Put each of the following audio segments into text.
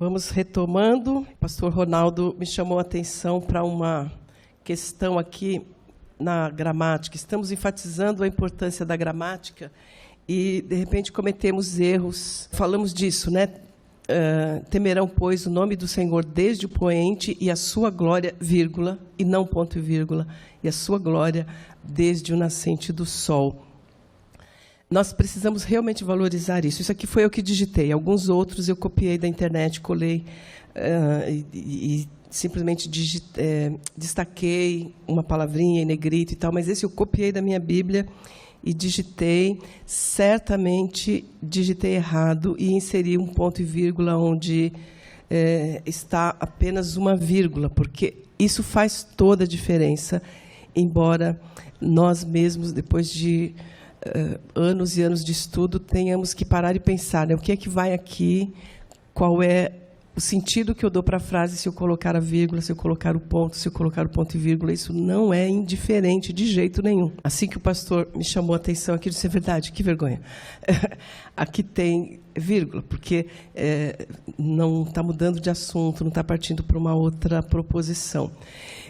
Vamos retomando. O pastor Ronaldo me chamou a atenção para uma questão aqui na gramática. Estamos enfatizando a importância da gramática e, de repente, cometemos erros. Falamos disso, né? Temerão, pois, o nome do Senhor desde o poente e a sua glória, vírgula, e não ponto e vírgula, e a sua glória desde o nascente do sol. Nós precisamos realmente valorizar isso. Isso aqui foi eu que digitei. Alguns outros eu copiei da internet, colei e simplesmente destaquei uma palavrinha em negrito e tal, mas esse eu copiei da minha Bíblia e digitei. Certamente digitei errado e inseri um ponto e vírgula onde está apenas uma vírgula, porque isso faz toda a diferença, embora nós mesmos, depois de anos e anos de estudo, tenhamos que parar e pensar, né? O que é que vai aqui, qual é o sentido que eu dou para a frase, se eu colocar a vírgula, se eu colocar o ponto, se eu colocar o ponto e vírgula. Isso não é indiferente de jeito nenhum. Assim que o pastor me chamou a atenção aqui, eu disse, é verdade, que vergonha. Aqui tem vírgula, porque não está mudando de assunto, não está partindo para uma outra proposição.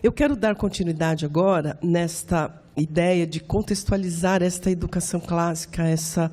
Eu quero dar continuidade agora nesta ideia de contextualizar esta educação clássica, essa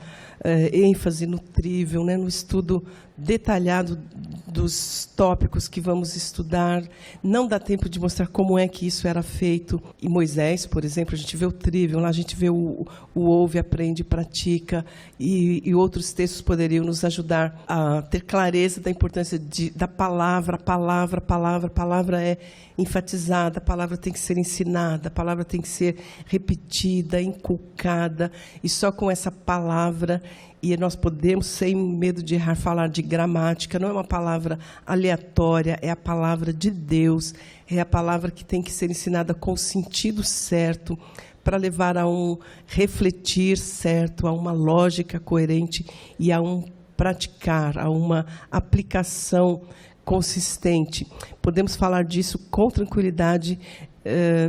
ênfase nutrível, né, no estudo detalhado dos tópicos que vamos estudar. Não dá tempo de mostrar como é que isso era feito. Em Moisés, por exemplo, a gente vê o trivium, lá a gente vê o ouve, aprende, pratica, e outros textos poderiam nos ajudar a ter clareza da importância da palavra. A palavra é enfatizada, a palavra tem que ser ensinada, a palavra tem que ser repetida, inculcada, e só com essa palavra, e nós podemos, sem medo de errar, falar de gramática. Não é uma palavra aleatória, é a palavra de Deus, é a palavra que tem que ser ensinada com o sentido certo, para levar a um refletir certo, a uma lógica coerente e a um praticar, a uma aplicação consistente. Podemos falar disso com tranquilidade.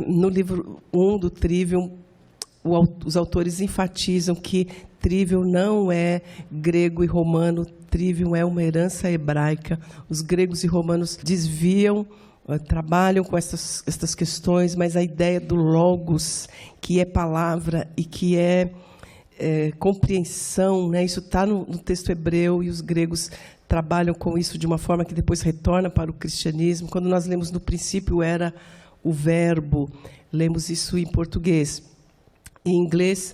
No livro 1 do Trivium, os autores enfatizam que Trivium não é grego e romano, Trivium é uma herança hebraica. Os gregos e romanos desviam, trabalham com estas questões, mas a ideia do logos, que é palavra e que é compreensão, né? Isso está no texto hebreu, e os gregos trabalham com isso de uma forma que depois retorna para o cristianismo. Quando nós lemos no princípio era o verbo, lemos isso em português. Em inglês,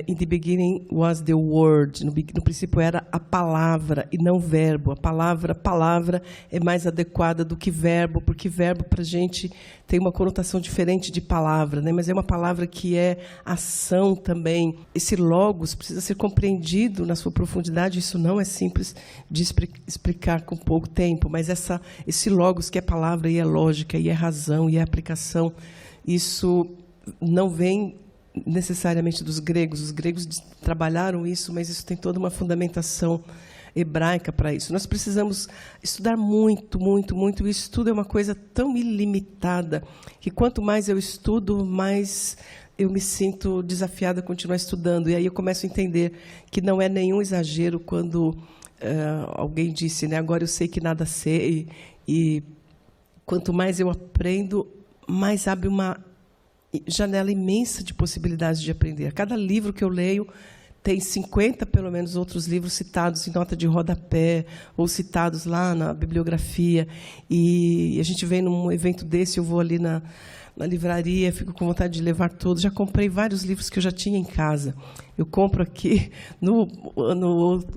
in the beginning was the word. No princípio era a palavra e não verbo. A palavra é mais adequada do que verbo, porque verbo para a gente tem uma conotação diferente de palavra, né? Mas é uma palavra que é ação também. Esse logos precisa ser compreendido na sua profundidade. Isso não é simples de explicar com pouco tempo, mas esse logos que é palavra e é lógica, e é razão, e é aplicação, isso não vem necessariamente dos gregos. Os gregos trabalharam isso, mas isso tem toda uma fundamentação hebraica para isso. Nós precisamos estudar muito, muito, muito. O estudo é uma coisa tão ilimitada que quanto mais eu estudo, mais eu me sinto desafiada a continuar estudando. E aí eu começo a entender que não é nenhum exagero quando alguém disse, né, agora eu sei que nada sei. E quanto mais eu aprendo, mais abre uma janela imensa de possibilidades de aprender. Cada livro que eu leio tem 50, pelo menos, outros livros citados em nota de rodapé ou citados lá na bibliografia. E a gente vem num evento desse, eu vou ali na livraria, fico com vontade de levar todos. Já comprei vários livros que eu já tinha em casa. Eu compro aqui, no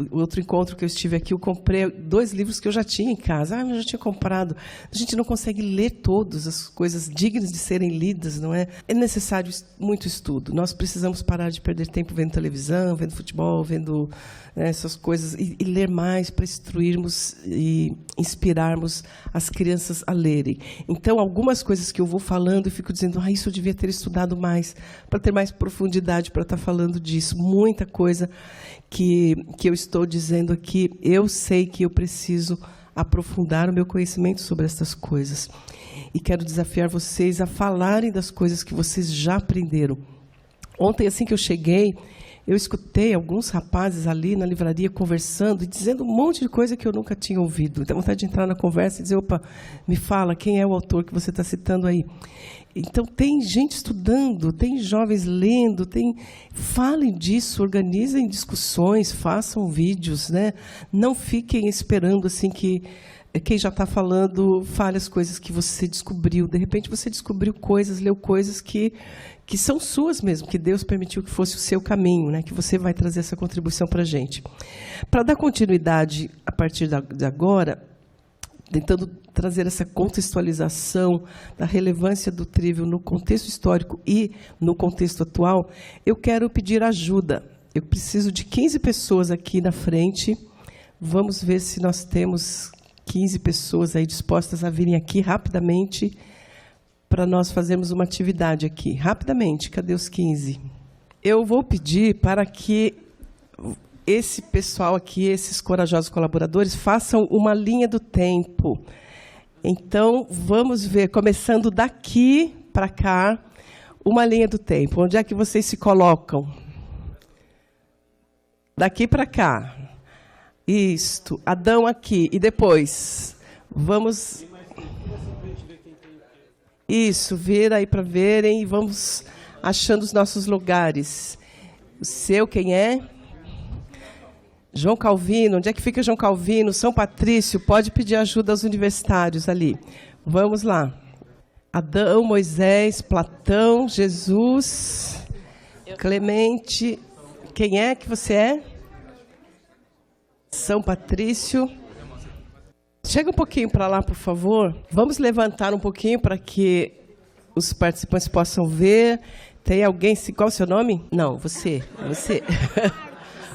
outro encontro que eu estive aqui, eu comprei 2 livros que eu já tinha em casa. Eu já tinha comprado. A gente não consegue ler todas as coisas dignas de serem lidas, não é? É necessário muito estudo. Nós precisamos parar de perder tempo vendo televisão, vendo futebol, vendo essas coisas, e ler mais para instruirmos e inspirarmos as crianças a lerem. Então, algumas coisas que eu vou falando, eu fico dizendo, isso eu devia ter estudado mais, para ter mais profundidade, para estar falando disso. Muita coisa que eu estou dizendo aqui, eu sei que eu preciso aprofundar o meu conhecimento sobre estas coisas. E quero desafiar vocês a falarem das coisas que vocês já aprenderam. Ontem, assim que eu cheguei, eu escutei alguns rapazes ali na livraria conversando e dizendo um monte de coisa que eu nunca tinha ouvido. Então, vontade de entrar na conversa e dizer, opa, me fala, quem é o autor que você está citando aí? Então, tem gente estudando, tem jovens lendo, falem disso, organizem discussões, façam vídeos, né? Não fiquem esperando assim que quem já está falando fale as coisas que você descobriu. De repente, você descobriu coisas, leu coisas que são suas mesmo, que Deus permitiu que fosse o seu caminho, né? Que você vai trazer essa contribuição para a gente. Para dar continuidade a partir de agora, tentando trazer essa contextualização da relevância do Trivium no contexto histórico e no contexto atual, eu quero pedir ajuda. Eu preciso de 15 pessoas aqui na frente. Vamos ver se nós temos 15 pessoas aí dispostas a virem aqui rapidamente para nós fazermos uma atividade aqui. Rapidamente, cadê os 15? Eu vou pedir para que esse pessoal aqui, esses corajosos colaboradores, façam uma linha do tempo. Então, vamos ver, começando daqui para cá, uma linha do tempo. Onde é que vocês se colocam? Daqui para cá. Isto, Adão aqui. E depois, vamos... Isso, vira aí para verem e vamos achando os nossos lugares. O seu, quem é? João Calvino. Onde é que fica João Calvino? São Patrício. Pode pedir ajuda aos universitários ali. Vamos lá. Adão, Moisés, Platão, Jesus, Clemente. Quem é que você é? São Patrício. Chega um pouquinho para lá, por favor. Vamos levantar um pouquinho para que os participantes possam ver. Tem alguém? Qual é o seu nome? Não, você.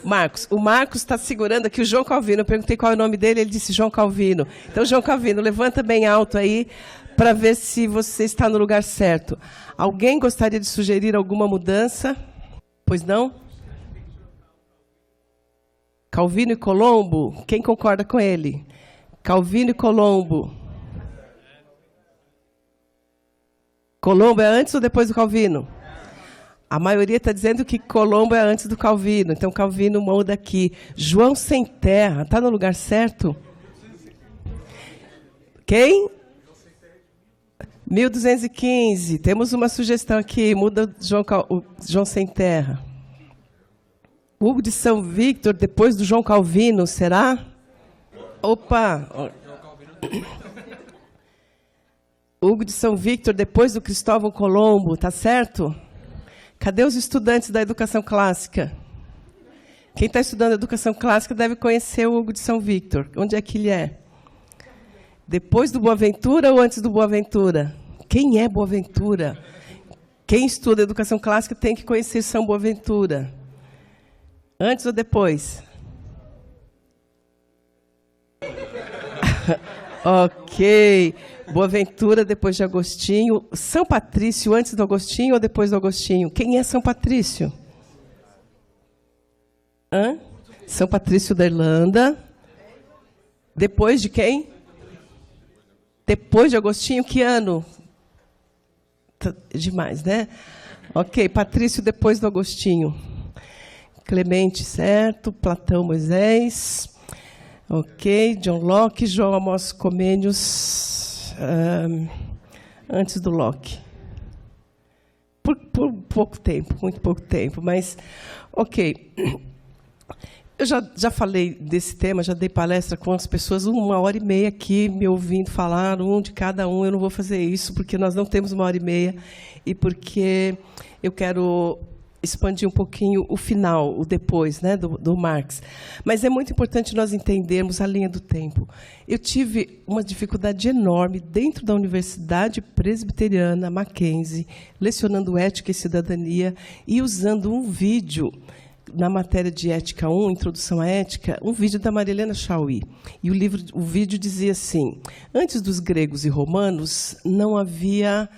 Marcos. O Marcos está segurando aqui o João Calvino. Eu perguntei qual é o nome dele, ele disse João Calvino. Então, João Calvino, levanta bem alto aí para ver se você está no lugar certo. Alguém gostaria de sugerir alguma mudança? Pois não? Calvino e Colombo, quem concorda com ele? Calvino e Colombo. Colombo é antes ou depois do Calvino? A maioria está dizendo que Colombo é antes do Calvino. Então, Calvino muda aqui. João Sem Terra, está no lugar certo? Quem? 1215. Temos uma sugestão aqui. Muda João Sem Terra. Hugo de São Victor, depois do João Calvino, será? Opa! Hugo de São Victor, depois do Cristóvão Colombo, tá certo? Cadê os estudantes da educação clássica? Quem está estudando educação clássica deve conhecer o Hugo de São Victor. Onde é que ele é? Depois do Boaventura ou antes do Boaventura? Quem é Boaventura? Quem estuda educação clássica tem que conhecer São Boaventura. Antes ou depois? Ok. Boaventura depois de Agostinho. São Patrício antes do Agostinho ou depois do Agostinho? Quem é São Patrício? São Patrício da Irlanda. Depois de quem? Depois de Agostinho, que ano? Demais, né? Ok, Patrício depois do Agostinho. Clemente, certo. Platão, Moisés. Ok, John Locke, João Amós Comênios, antes do Locke. Por pouco tempo, muito pouco tempo, mas, ok. Eu já falei desse tema, já dei palestra com as pessoas 1h30 aqui, me ouvindo falar, um de cada um. Eu não vou fazer isso, porque nós não temos 1h30 e porque eu quero expandir um pouquinho o final, o depois, né, do Marx. Mas é muito importante nós entendermos a linha do tempo. Eu tive uma dificuldade enorme dentro da Universidade Presbiteriana Mackenzie, lecionando ética e cidadania e usando um vídeo na matéria de Ética 1, Introdução à Ética, um vídeo da Maria Helena Chauí. E o vídeo dizia assim: antes dos gregos e romanos, não havia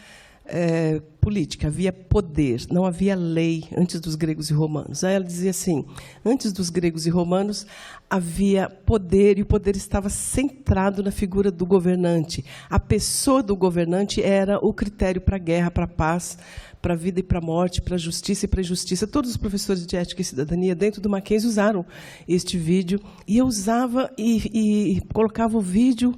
política, havia poder, não havia lei antes dos gregos e romanos. Aí ela dizia assim, antes dos gregos e romanos havia poder, e o poder estava centrado na figura do governante. A pessoa do governante era o critério para a guerra, para a paz, para a vida e para a morte, para a justiça e para a injustiça. Todos os professores de ética e cidadania dentro do Mackenzie usaram este vídeo, e eu usava e colocava o vídeo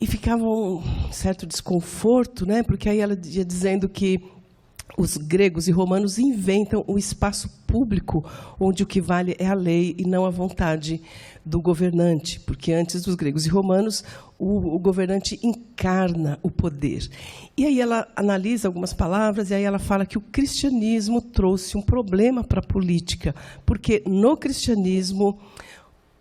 e ficava um certo desconforto, né? Porque aí ela ia dizendo que os gregos e romanos inventam o espaço público onde o que vale é a lei e não a vontade do governante, porque antes dos gregos e romanos o governante encarna o poder. E aí ela analisa algumas palavras e aí ela fala que o cristianismo trouxe um problema para a política, porque no cristianismo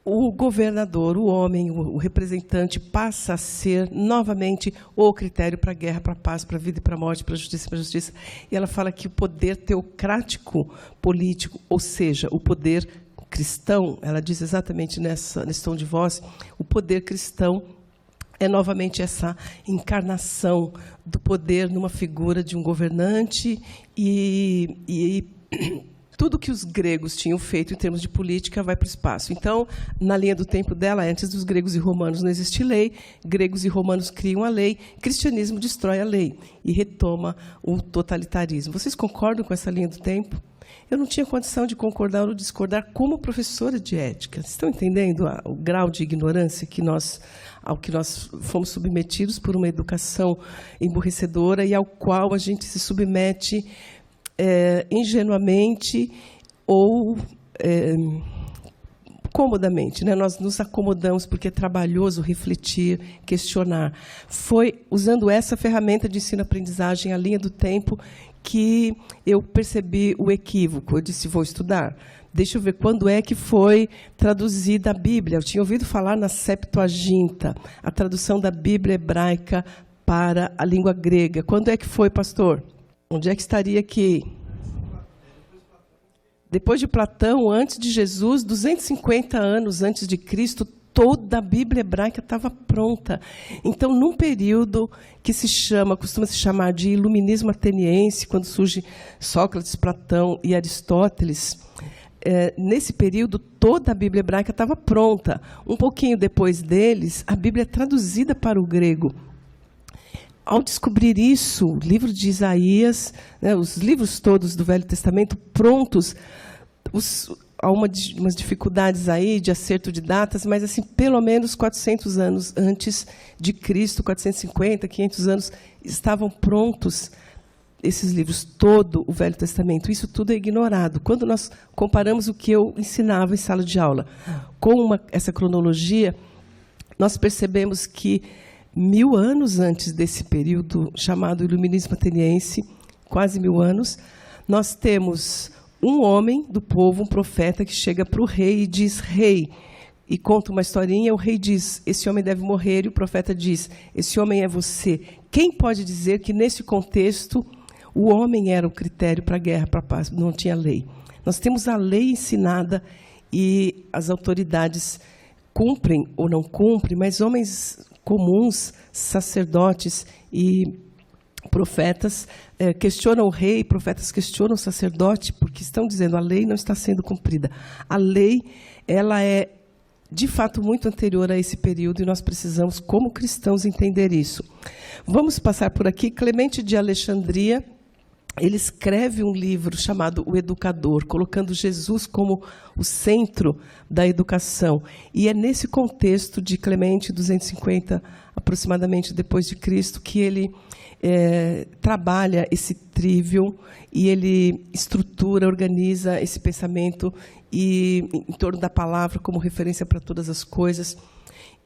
o governador, o homem, o representante, passa a ser novamente o critério para a guerra, para a paz, para a vida e para a morte, para a justiça e para a justiça. E ela fala que o poder teocrático político, ou seja, o poder cristão, ela diz exatamente nesse tom de voz, o poder cristão é novamente essa encarnação do poder numa figura de um governante e tudo que os gregos tinham feito em termos de política vai para o espaço. Então, na linha do tempo dela, antes dos gregos e romanos não existe lei, gregos e romanos criam a lei, cristianismo destrói a lei e retoma o totalitarismo. Vocês concordam com essa linha do tempo? Eu não tinha condição de concordar ou discordar como professora de ética. Vocês estão entendendo o grau de ignorância ao que nós fomos submetidos por uma educação emburrecedora e ao qual a gente se submete ingenuamente ou comodamente, né? Nós nos acomodamos porque é trabalhoso refletir, questionar. Foi usando essa ferramenta de ensino-aprendizagem, a linha do tempo, que eu percebi o equívoco. Eu disse, vou estudar. Deixa eu ver quando é que foi traduzida a Bíblia. Eu tinha ouvido falar na Septuaginta, a tradução da Bíblia hebraica para a língua grega. Quando é que foi, pastor? Onde é que estaria aqui? Depois de Platão, antes de Jesus, 250 anos antes de Cristo, toda a Bíblia hebraica estava pronta. Então, num período que costuma se chamar de iluminismo ateniense, quando surge Sócrates, Platão e Aristóteles, nesse período toda a Bíblia hebraica estava pronta. Um pouquinho depois deles, a Bíblia é traduzida para o grego. Ao descobrir isso, o livro de Isaías, né, os livros todos do Velho Testamento prontos, há umas dificuldades aí de acerto de datas, mas assim, pelo menos 400 anos antes de Cristo, 450, 500 anos, estavam prontos esses livros, todo o Velho Testamento. Isso tudo é ignorado. Quando nós comparamos o que eu ensinava em sala de aula com essa cronologia, nós percebemos que 1000 anos antes desse período chamado Iluminismo Ateniense, quase 1000 anos, nós temos um homem do povo, um profeta, que chega para o rei e diz, rei, e conta uma historinha, o rei diz, esse homem deve morrer, e o profeta diz, esse homem é você. Quem pode dizer que, nesse contexto, o homem era o critério para a guerra, para a paz, não tinha lei? Nós temos a lei ensinada e as autoridades cumprem ou não cumprem, mas homens comuns, sacerdotes e profetas questionam o rei, profetas questionam o sacerdote, porque estão dizendo a lei não está sendo cumprida. A lei, ela é, de fato, muito anterior a esse período e nós precisamos, como cristãos, entender isso. Vamos passar por aqui. Clemente de Alexandria, ele escreve um livro chamado O Educador, colocando Jesus como o centro da educação. E é nesse contexto de Clemente, 250 aproximadamente depois de Cristo, que ele trabalha esse trivium e ele estrutura, organiza esse pensamento em torno da palavra como referência para todas as coisas.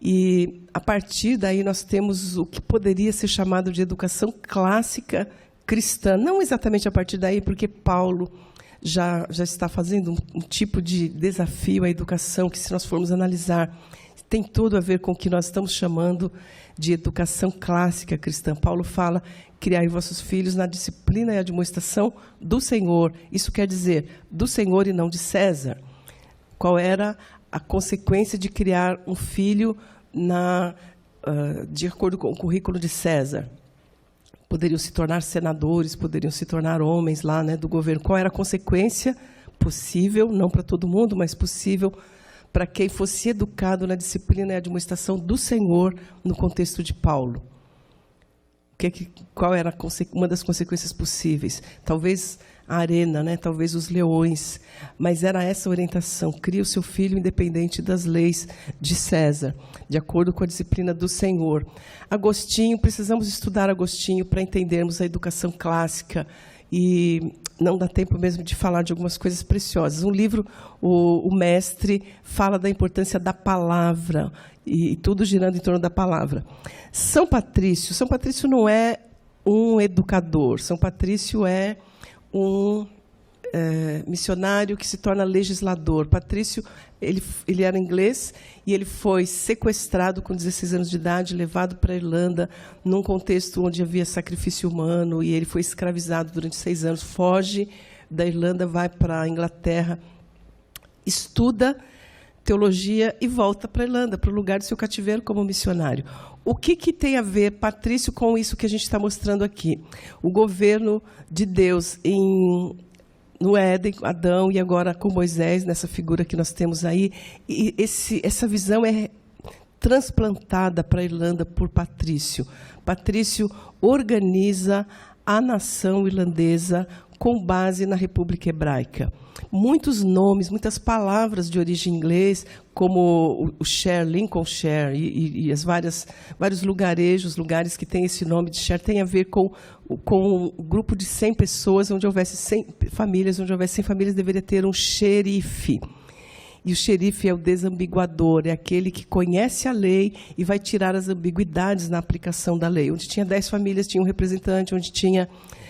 E, a partir daí, nós temos o que poderia ser chamado de educação clássica cristã. Não exatamente a partir daí, porque Paulo já está fazendo um tipo de desafio à educação que, se nós formos analisar, tem tudo a ver com o que nós estamos chamando de educação clássica cristã. Paulo fala, criai vossos filhos na disciplina e admoestação do Senhor. Isso quer dizer, do Senhor e não de César. Qual era a consequência de criar um filho de acordo com o currículo de César? poderiam se tornar senadores, poderiam se tornar homens lá, né, do governo. Qual era a consequência possível, não para todo mundo, mas possível para quem fosse educado na disciplina e admoestação do Senhor no contexto de Paulo? Qual era uma das consequências possíveis? Talvez a arena, né? Talvez os leões, mas era essa a orientação: cria o seu filho independente das leis de César, de acordo com a disciplina do Senhor. Agostinho, precisamos estudar Agostinho para entendermos a educação clássica, e não dá tempo mesmo de falar de algumas coisas preciosas. Um livro, o mestre fala da importância da palavra, e tudo girando em torno da palavra. São Patrício não é um educador, São Patrício é um missionário que se torna legislador. Patrício, ele era inglês e ele foi sequestrado com 16 anos de idade, levado para a Irlanda, num contexto onde havia sacrifício humano, e ele foi escravizado durante 6 anos. Foge da Irlanda, vai para a Inglaterra, estuda teologia e volta para a Irlanda, para o lugar do seu cativeiro como missionário. O que tem a ver, Patrício, com isso que a gente está mostrando aqui? O governo de Deus no Éden, Adão, e agora com Moisés, nessa figura que nós temos aí. E essa visão é transplantada para a Irlanda por Patrício. Patrício organiza a nação irlandesa com base na República Hebraica. Muitos nomes, muitas palavras de origem inglês, como o share, Lincolnshire, e vários lugarejos, lugares que têm esse nome de share, tem a ver com um grupo de 100 pessoas, onde houvesse 100 famílias, deveria ter um xerife. E o xerife é o desambiguador, é aquele que conhece a lei e vai tirar as ambiguidades na aplicação da lei. Onde tinha 10 famílias, tinha um representante, onde tinha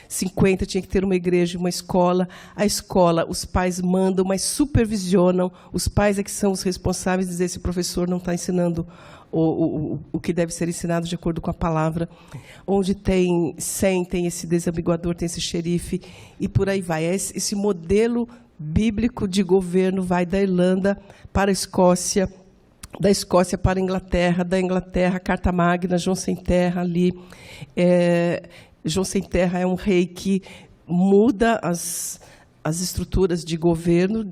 50, tinha que ter uma igreja, uma escola. A escola, os pais mandam, mas supervisionam. Os pais é que são os responsáveis de dizer se o professor não está ensinando o que deve ser ensinado de acordo com a palavra. Onde tem 100, tem esse desambiguador, tem esse xerife, e por aí vai. Esse modelo bíblico de governo vai da Irlanda para a Escócia, da Escócia para a Inglaterra, da Inglaterra, Carta Magna, João Sem Terra ali. João Sem Terra é um rei que muda as estruturas de governo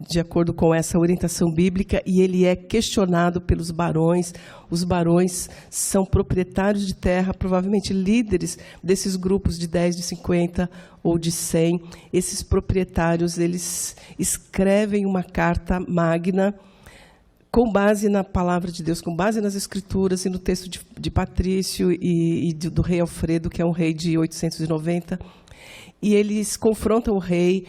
de acordo com essa orientação bíblica, e ele é questionado pelos barões. Os barões são proprietários de terra, provavelmente líderes desses grupos de 10, de 50 ou de 100. Esses proprietários, eles escrevem uma carta magna com base na palavra de Deus, com base nas Escrituras e no texto de Patrício e do rei Alfredo, que é um rei de 890. E eles confrontam o rei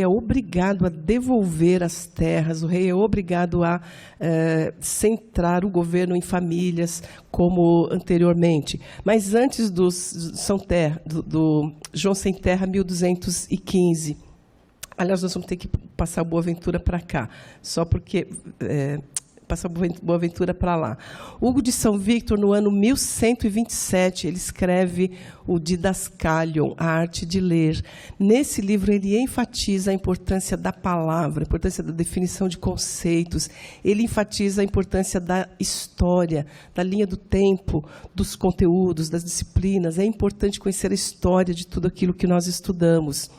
é obrigado a devolver as terras, o rei é obrigado a centrar o governo em famílias, como anteriormente. Mas antes do João Sem Terra, 1215. Aliás, nós vamos ter que passar Boaventura para cá, só porque... Passa Boaventura para lá. Hugo de São Victor, no ano 1127, ele escreve o Didascalion, a arte de ler. Nesse livro, ele enfatiza a importância da palavra, a importância da definição de conceitos. Ele enfatiza a importância da história, da linha do tempo, dos conteúdos, das disciplinas. É importante conhecer a história de tudo aquilo que nós estudamos.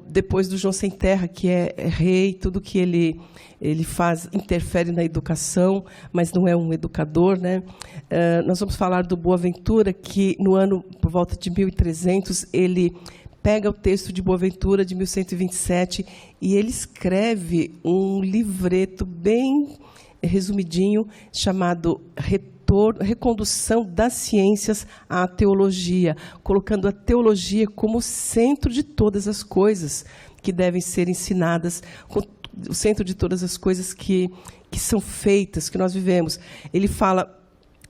Depois do João Sem Terra, que é rei, tudo que ele faz interfere na educação, mas não é um educador, né? Nós vamos falar do Boaventura, que no ano, por volta de 1300, ele pega o texto de Boaventura, de 1127, e ele escreve um livreto bem resumidinho, chamado Recondução das Ciências à Teologia, colocando a teologia como centro de todas as coisas que devem ser ensinadas, o centro de todas as coisas que são feitas, que nós vivemos. Ele fala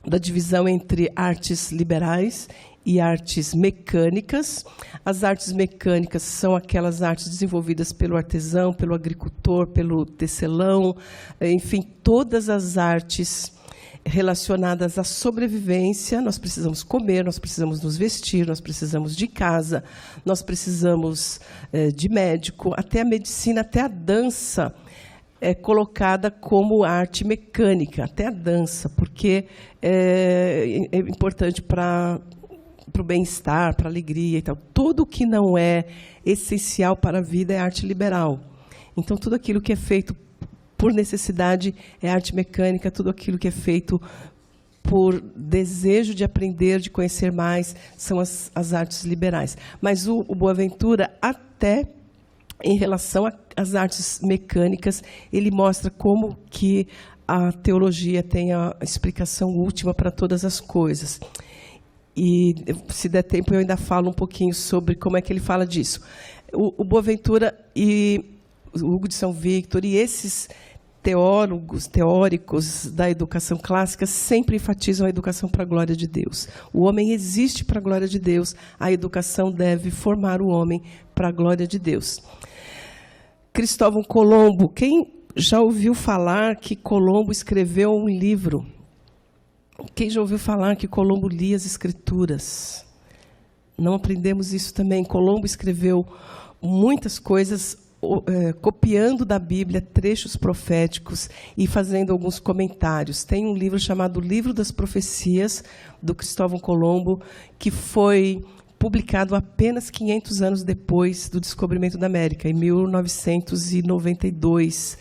da divisão entre artes liberais e artes mecânicas. As artes mecânicas são aquelas artes desenvolvidas pelo artesão, pelo agricultor, pelo tecelão, enfim, todas as artes relacionadas à sobrevivência. Nós precisamos comer, nós precisamos nos vestir, nós precisamos de casa, nós precisamos de médico, até a medicina, até a dança é colocada como arte mecânica, até a dança, porque é importante para o bem-estar, para a alegria e tal. Tudo que não é essencial para a vida é arte liberal. Então, tudo aquilo que é feito por necessidade é arte mecânica, tudo aquilo que é feito por desejo de aprender, de conhecer mais, são as artes liberais. Mas o Boaventura, até em relação às artes mecânicas, ele mostra como que a teologia tem a explicação última para todas as coisas. E, se der tempo, eu ainda falo um pouquinho sobre como é que ele fala disso. O Boaventura e o Hugo de São Victor e esses teóricos da educação clássica sempre enfatizam a educação para a glória de Deus. O homem existe para a glória de Deus, a educação deve formar o homem para a glória de Deus. Cristóvão Colombo, quem já ouviu falar que Colombo escreveu um livro? Quem já ouviu falar que Colombo lia as Escrituras? Não aprendemos isso também. Colombo escreveu muitas coisas, copiando da Bíblia trechos proféticos e fazendo alguns comentários. Tem um livro chamado Livro das Profecias, do Cristóvão Colombo, que foi publicado apenas 500 anos depois do descobrimento da América, em 1992.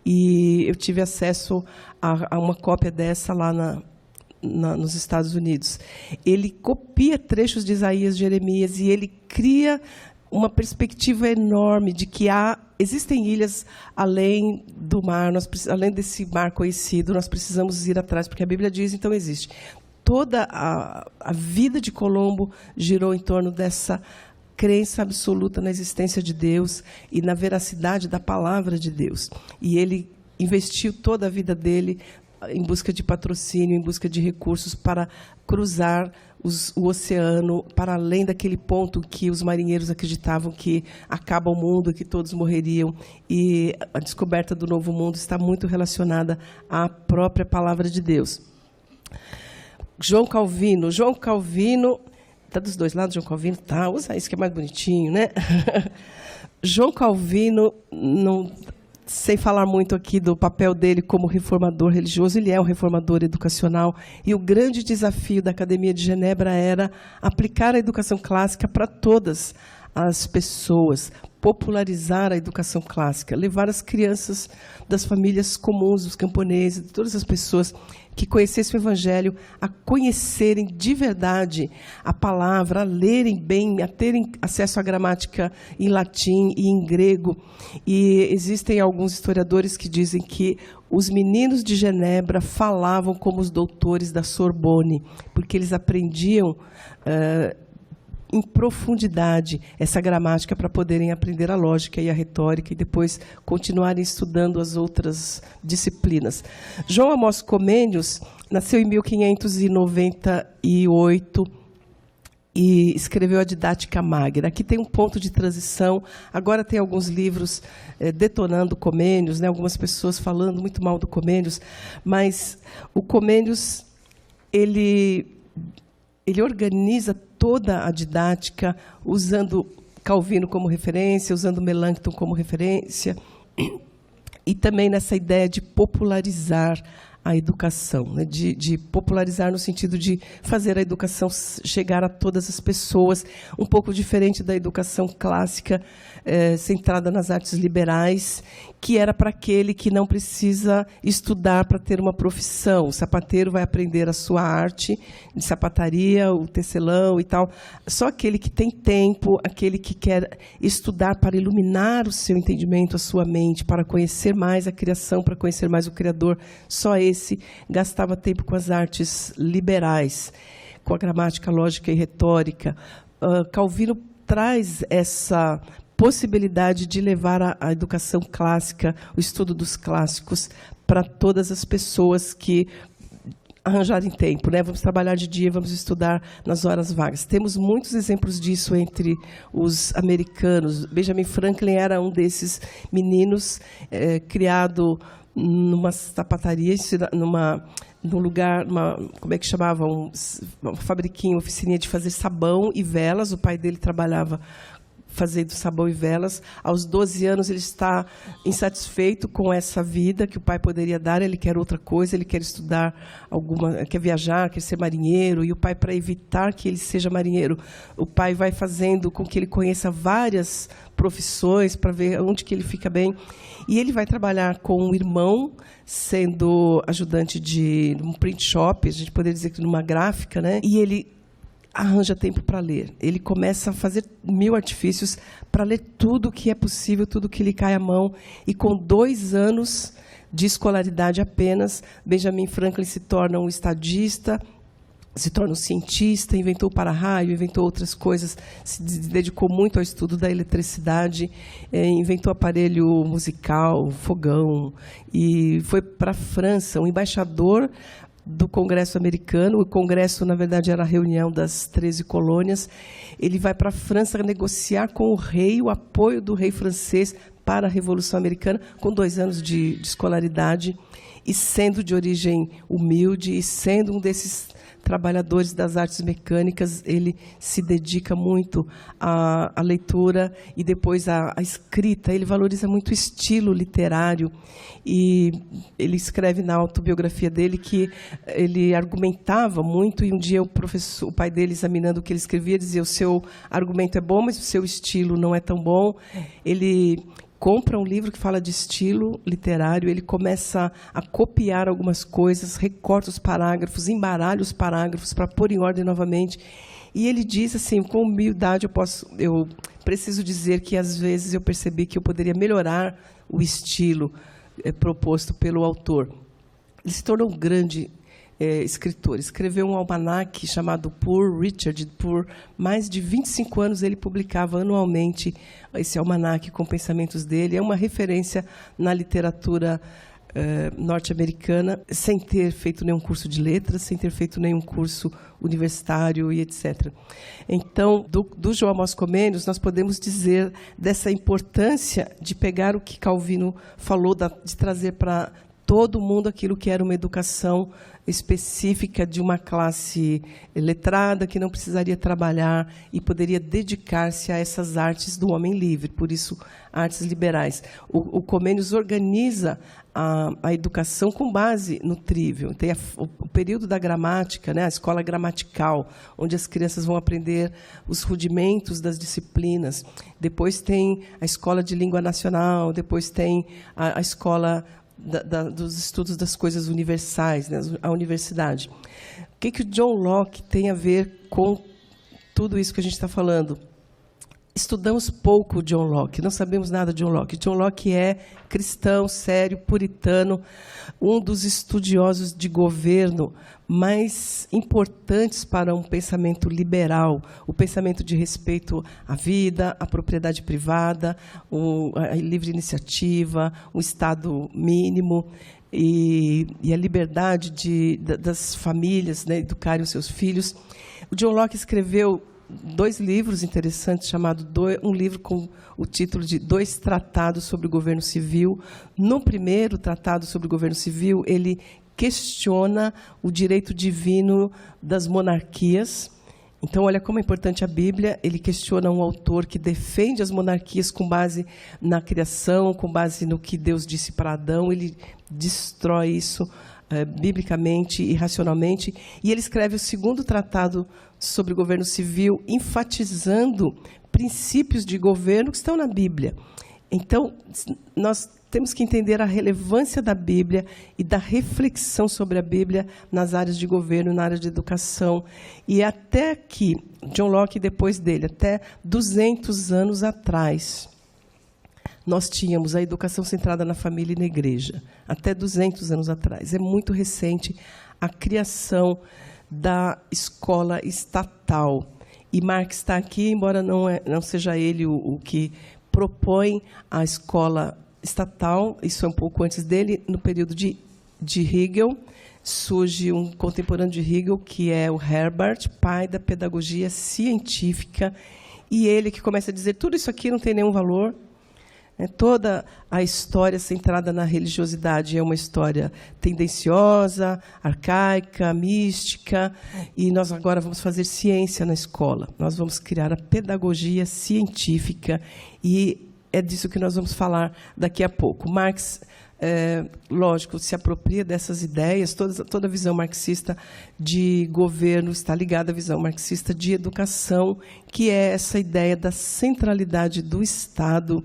E eu tive acesso a uma cópia dessa lá nos Estados Unidos. Ele copia trechos de Isaías, Jeremias, e ele cria uma perspectiva enorme de que existem ilhas além do mar, além desse mar conhecido, nós precisamos ir atrás, porque a Bíblia diz, então existe. Toda a vida de Colombo girou em torno dessa crença absoluta na existência de Deus e na veracidade da palavra de Deus. E ele investiu toda a vida dele em busca de patrocínio, em busca de recursos para cruzar o oceano para além daquele ponto que os marinheiros acreditavam que acaba o mundo, que todos morreriam. E a descoberta do novo mundo está muito relacionada à própria palavra de Deus. João Calvino, está dos dois lados, João Calvino, tá, usa isso que é mais bonitinho, né? João Calvino, sem falar muito aqui do papel dele como reformador religioso, ele é um reformador educacional, e o grande desafio da Academia de Genebra era aplicar a educação clássica para todas as pessoas, popularizar a educação clássica, levar as crianças das famílias comuns, dos camponeses, de todas as pessoas que conhecessem o Evangelho, a conhecerem de verdade a palavra, a lerem bem, a terem acesso à gramática em latim e em grego. E existem alguns historiadores que dizem que os meninos de Genebra falavam como os doutores da Sorbonne, porque eles aprendiam em profundidade essa gramática para poderem aprender a lógica e a retórica e depois continuarem estudando as outras disciplinas. João Amós Comênios nasceu em 1598 e escreveu a Didática Magra. Aqui tem um ponto de transição. Agora tem alguns livros detonando Comênios, né? Algumas pessoas falando muito mal do Comênios, mas o Comênios ele organiza toda a didática, usando Calvino como referência, usando Melanchthon como referência, e também nessa ideia de popularizar a educação, né? de popularizar no sentido de fazer a educação chegar a todas as pessoas, um pouco diferente da educação clássica, centrada nas artes liberais, que era para aquele que não precisa estudar para ter uma profissão. O sapateiro vai aprender a sua arte de sapataria, o tecelão e tal. Só aquele que tem tempo, aquele que quer estudar para iluminar o seu entendimento, a sua mente, para conhecer mais a criação, para conhecer mais o Criador, só esse gastava tempo com as artes liberais, com a gramática, lógica e retórica. Calvino traz essa possibilidade de levar a educação clássica, o estudo dos clássicos, para todas as pessoas que arranjarem tempo, né? Vamos trabalhar de dia, vamos estudar nas horas vagas. Temos muitos exemplos disso entre os americanos. Benjamin Franklin era um desses meninos criado numa sapataria, num lugar, como é que chamava? Uma fabriquinha, oficininha de fazer sabão e velas. O pai dele trabalhava fazendo sabão e velas. Aos 12 anos, ele está insatisfeito com essa vida que o pai poderia dar, ele quer outra coisa, ele quer estudar quer viajar, quer ser marinheiro, e o pai, para evitar que ele seja marinheiro, o pai vai fazendo com que ele conheça várias profissões para ver onde que ele fica bem. E ele vai trabalhar com um irmão, sendo ajudante de um print shop, a gente poderia dizer que numa gráfica, né? E ele arranja tempo para ler. Ele começa a fazer 1000 artifícios para ler tudo que é possível, tudo que lhe cai à mão. E com 2 anos de escolaridade apenas, Benjamin Franklin se torna um estadista, se torna um cientista, inventou o para-raio, inventou outras coisas, se dedicou muito ao estudo da eletricidade, inventou aparelho musical, fogão, e foi para a França, um embaixador do Congresso americano. O Congresso, na verdade, era a reunião das 13 colônias. Ele vai para a França negociar com o rei, o apoio do rei francês para a Revolução Americana, com 2 anos de escolaridade, e sendo de origem humilde, e sendo um desses trabalhadores das artes mecânicas, ele se dedica muito à leitura e depois à escrita. Ele valoriza muito o estilo literário, e ele escreve na autobiografia dele que ele argumentava muito, e um dia o pai dele, examinando o que ele escrevia, dizia: o seu argumento é bom, mas o seu estilo não é tão bom. Ele compra um livro que fala de estilo literário, ele começa a copiar algumas coisas, recorta os parágrafos, embaralha os parágrafos para pôr em ordem novamente. E ele diz assim, com humildade, eu preciso dizer que às vezes eu percebi que eu poderia melhorar o estilo proposto pelo autor. Ele se tornou um grande escritor, escreveu um almanaque chamado Poor Richard. Por mais de 25 anos ele publicava anualmente esse almanaque com pensamentos dele. É uma referência na literatura norte-americana, sem ter feito nenhum curso de letras, sem ter feito nenhum curso universitário e etc. Então, do João Amós Comênios, nós podemos dizer dessa importância de pegar o que Calvino falou, de trazer para todo mundo aquilo que era uma educação específica de uma classe letrada, que não precisaria trabalhar e poderia dedicar-se a essas artes do homem livre, por isso, artes liberais. O Comênios organiza a educação com base no trívio. Tem o período da gramática, né, a escola gramatical, onde as crianças vão aprender os rudimentos das disciplinas. Depois tem a escola de língua nacional, depois tem a escola dos estudos das coisas universais, né, a universidade. O que o John Locke tem a ver com tudo isso que a gente está falando? Estudamos pouco o John Locke, não sabemos nada de John Locke. John Locke é cristão, sério, puritano, um dos estudiosos de governo mais importantes para um pensamento liberal, o pensamento de respeito à vida, à propriedade privada, a livre iniciativa, o Estado mínimo e a liberdade das famílias, né, educarem os seus filhos. O John Locke escreveu 2 livros interessantes, um livro com o título de 2 tratados sobre o governo civil. No primeiro tratado sobre o governo civil, ele questiona o direito divino das monarquias. Então, olha como é importante a Bíblia. Ele questiona um autor que defende as monarquias com base na criação, com base no que Deus disse para Adão. Ele destrói isso biblicamente e racionalmente. E ele escreve o segundo tratado sobre o governo civil, enfatizando princípios de governo que estão na Bíblia. Então, nós temos que entender a relevância da Bíblia e da reflexão sobre a Bíblia nas áreas de governo, na área de educação. E até aqui, John Locke, depois dele, até 200 anos atrás, nós tínhamos a educação centrada na família e na igreja. Até 200 anos atrás. É muito recente a criação da escola estatal. E Marx está aqui, embora não seja ele o que propõe a escola estatal, isso é um pouco antes dele, no período de Hegel, surge um contemporâneo de Hegel, que é o Herbart, pai da pedagogia científica, e ele que começa a dizer, tudo isso aqui não tem nenhum valor, Toda a história centrada na religiosidade é uma história tendenciosa, arcaica, mística, e nós agora vamos fazer ciência na escola. Nós vamos criar a pedagogia científica, e é disso que nós vamos falar daqui a pouco. Marx, lógico, se apropria dessas ideias, toda a visão marxista de governo está ligada à visão marxista de educação, que é essa ideia da centralidade do Estado,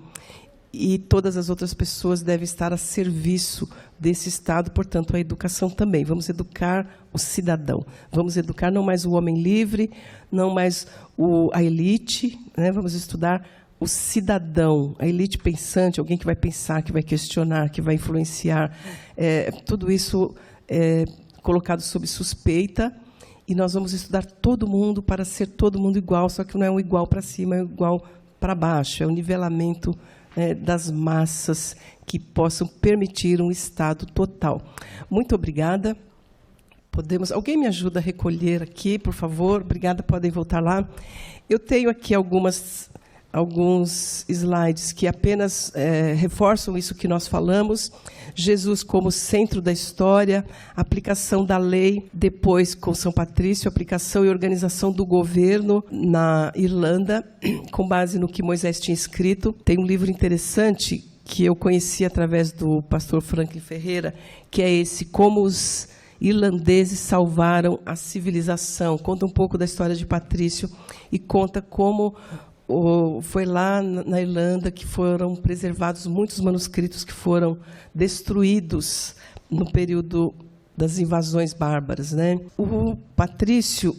e todas as outras pessoas devem estar a serviço desse Estado, portanto, a educação também. Vamos educar o cidadão, vamos educar não mais o homem livre, não mais a elite, né? Vamos estudar o cidadão, a elite pensante, alguém que vai pensar, que vai questionar, que vai influenciar. Tudo isso é colocado sob suspeita, e nós vamos estudar todo mundo para ser todo mundo igual, só que não é um igual para cima, é um igual para baixo, é o nivelamento das massas que possam permitir um Estado total. Muito obrigada. Alguém me ajuda a recolher aqui, por favor? Obrigada, podem voltar lá. Eu tenho aqui alguns slides que apenas reforçam isso que nós falamos. Jesus como centro da história, aplicação da lei, depois com São Patrício, aplicação e organização do governo na Irlanda, com base no que Moisés tinha escrito. Tem um livro interessante que eu conheci através do pastor Franklin Ferreira, que é esse, Como os Irlandeses Salvaram a Civilização. Conta um pouco da história de Patrício e conta como foi lá na Irlanda que foram preservados muitos manuscritos que foram destruídos no período das invasões bárbaras, né? O Patrício,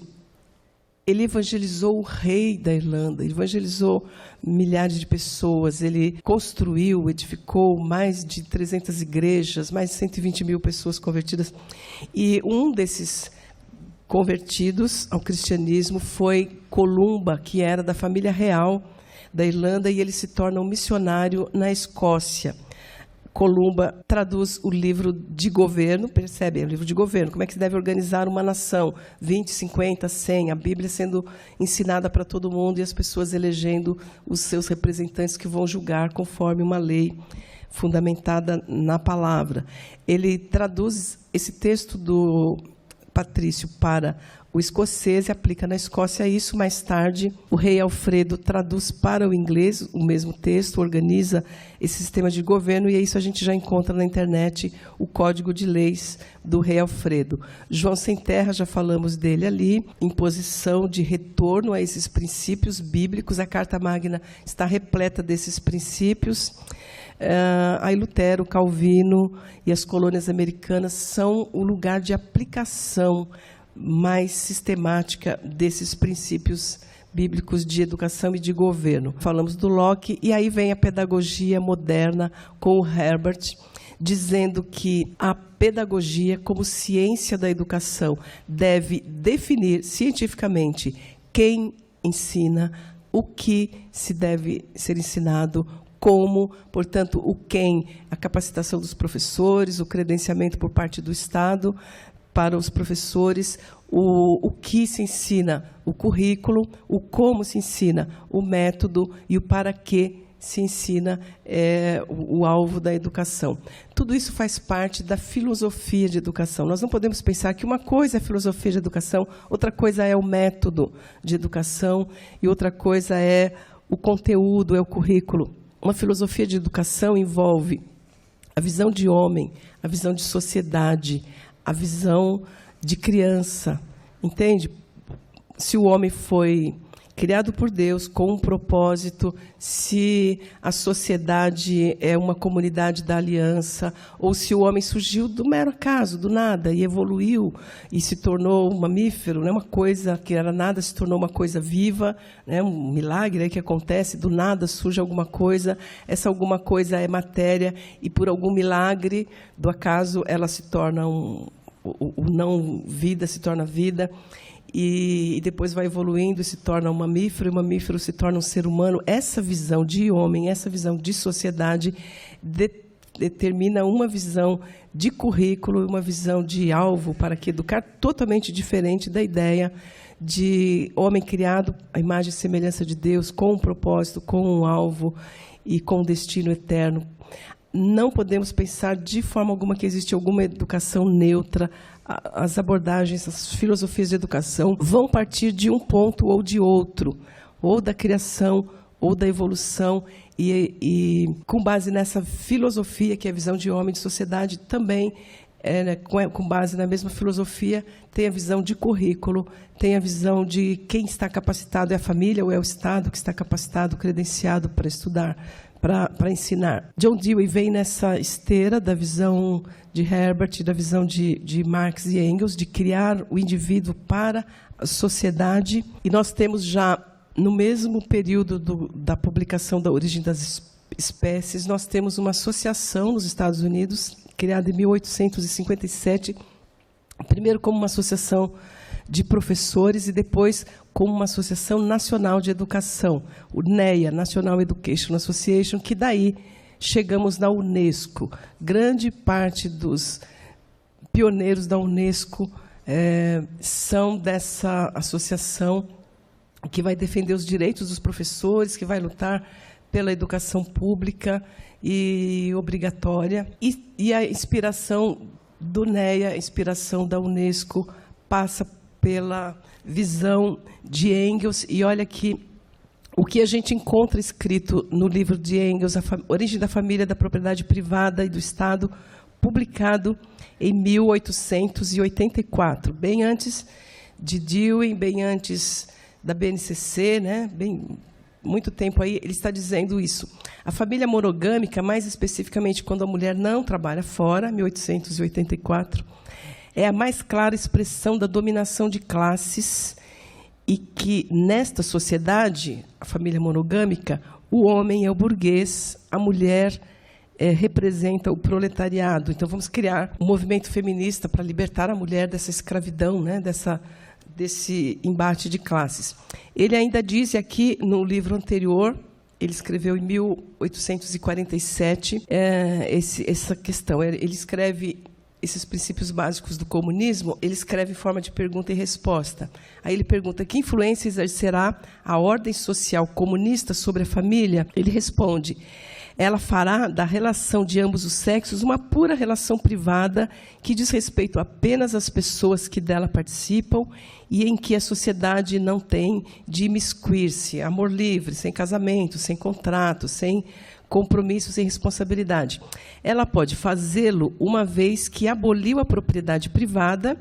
ele evangelizou o rei da Irlanda, ele evangelizou milhares de pessoas, ele construiu, edificou mais de 300 igrejas, mais de 120 mil pessoas convertidas. E um desses convertidos ao cristianismo foi Columba, que era da família real da Irlanda, e ele se torna um missionário na Escócia. Columba traduz o livro de governo, percebe? É o livro de governo, como é que se deve organizar uma nação, 20, 50, 100, a Bíblia sendo ensinada para todo mundo e as pessoas elegendo os seus representantes que vão julgar conforme uma lei fundamentada na palavra. Ele traduz esse texto do Patrício para o escocês e aplica na Escócia isso. Mais tarde, o rei Alfredo traduz para o inglês o mesmo texto, organiza esse sistema de governo, e isso a gente já encontra na internet, o Código de Leis do rei Alfredo. João Sem Terra, já falamos dele ali, imposição de retorno a esses princípios bíblicos. A Carta Magna está repleta desses princípios. Aí Lutero, Calvino e as colônias americanas são o lugar de aplicação mais sistemática desses princípios bíblicos de educação e de governo. Falamos do Locke, e aí vem a pedagogia moderna com o Herbert, dizendo que a pedagogia, como ciência da educação, deve definir cientificamente quem ensina, o que se deve ser ensinado, como, portanto, o quem, a capacitação dos professores, o credenciamento por parte do Estado para os professores, o que se ensina, o currículo, o como se ensina, o método e o para que se ensina o alvo da educação. Tudo isso faz parte da filosofia de educação. Nós não podemos pensar que uma coisa é a filosofia de educação, outra coisa é o método de educação e outra coisa é o conteúdo, é o currículo. Uma filosofia de educação envolve a visão de homem, a visão de sociedade, a visão de criança, entende? Se o homem foi criado por Deus com um propósito, se a sociedade é uma comunidade da aliança, ou se o homem surgiu do mero acaso, do nada, e evoluiu e se tornou um mamífero, né? Uma coisa que era nada se tornou uma coisa viva, né? Um milagre que acontece, do nada surge alguma coisa, essa alguma coisa é matéria, e por algum milagre do acaso ela se torna o não vida se torna vida. E depois vai evoluindo e se torna um mamífero, e o mamífero se torna um ser humano. Essa visão de homem, essa visão de sociedade determina uma visão de currículo, uma visão de alvo para que educar, totalmente diferente da ideia de homem criado à imagem e semelhança de Deus, com um propósito, com um alvo. e com destino eterno. Não podemos pensar de forma alguma que existe alguma educação neutra. As abordagens, as filosofias de educação vão partir de um ponto ou de outro, ou da criação, ou da evolução, e com base nessa filosofia, que é a visão de homem de sociedade, também, com base na mesma filosofia, tem a visão de currículo, tem a visão de quem está capacitado, é a família ou é o Estado que está capacitado, credenciado para estudar, para ensinar. John Dewey vem nessa esteira da visão de Herbert, da visão de Marx e Engels, de criar o indivíduo para a sociedade. E nós temos já, no mesmo período da publicação da Origem das Espécies, nós temos uma associação nos Estados Unidos, criada em 1857, primeiro como uma associação de professores e depois como uma associação nacional de educação, o NEA, National Education Association, que daí chegamos na Unesco. Grande parte dos pioneiros da Unesco são dessa associação que vai defender os direitos dos professores, que vai lutar pela educação pública e obrigatória. E a inspiração do NEA, a inspiração da Unesco, passa pela visão de Engels. E olha que o que a gente encontra escrito no livro de Engels, A Origem da Família, da Propriedade Privada e do Estado, publicado em 1884, bem antes de Dewey, bem antes da BNCC, né? Muito tempo aí, ele está dizendo isso. A família monogâmica, mais especificamente quando a mulher não trabalha fora, 1884, é a mais clara expressão da dominação de classes e que, nesta sociedade, a família monogâmica, o homem é o burguês, a mulher representa o proletariado. Então, vamos criar um movimento feminista para libertar a mulher dessa escravidão, né, desse embate de classes. Ele ainda diz aqui, no livro anterior, ele escreveu em 1847, essa questão. Ele escreve esses princípios básicos do comunismo, ele escreve em forma de pergunta e resposta. Aí ele pergunta: que influência exercerá a ordem social comunista sobre a família? Ele responde: ela fará da relação de ambos os sexos uma pura relação privada que diz respeito apenas às pessoas que dela participam e em que a sociedade não tem de imiscuir-se. Amor livre, sem casamento, sem contrato, sem compromisso, sem responsabilidade. Ela pode fazê-lo uma vez que aboliu a propriedade privada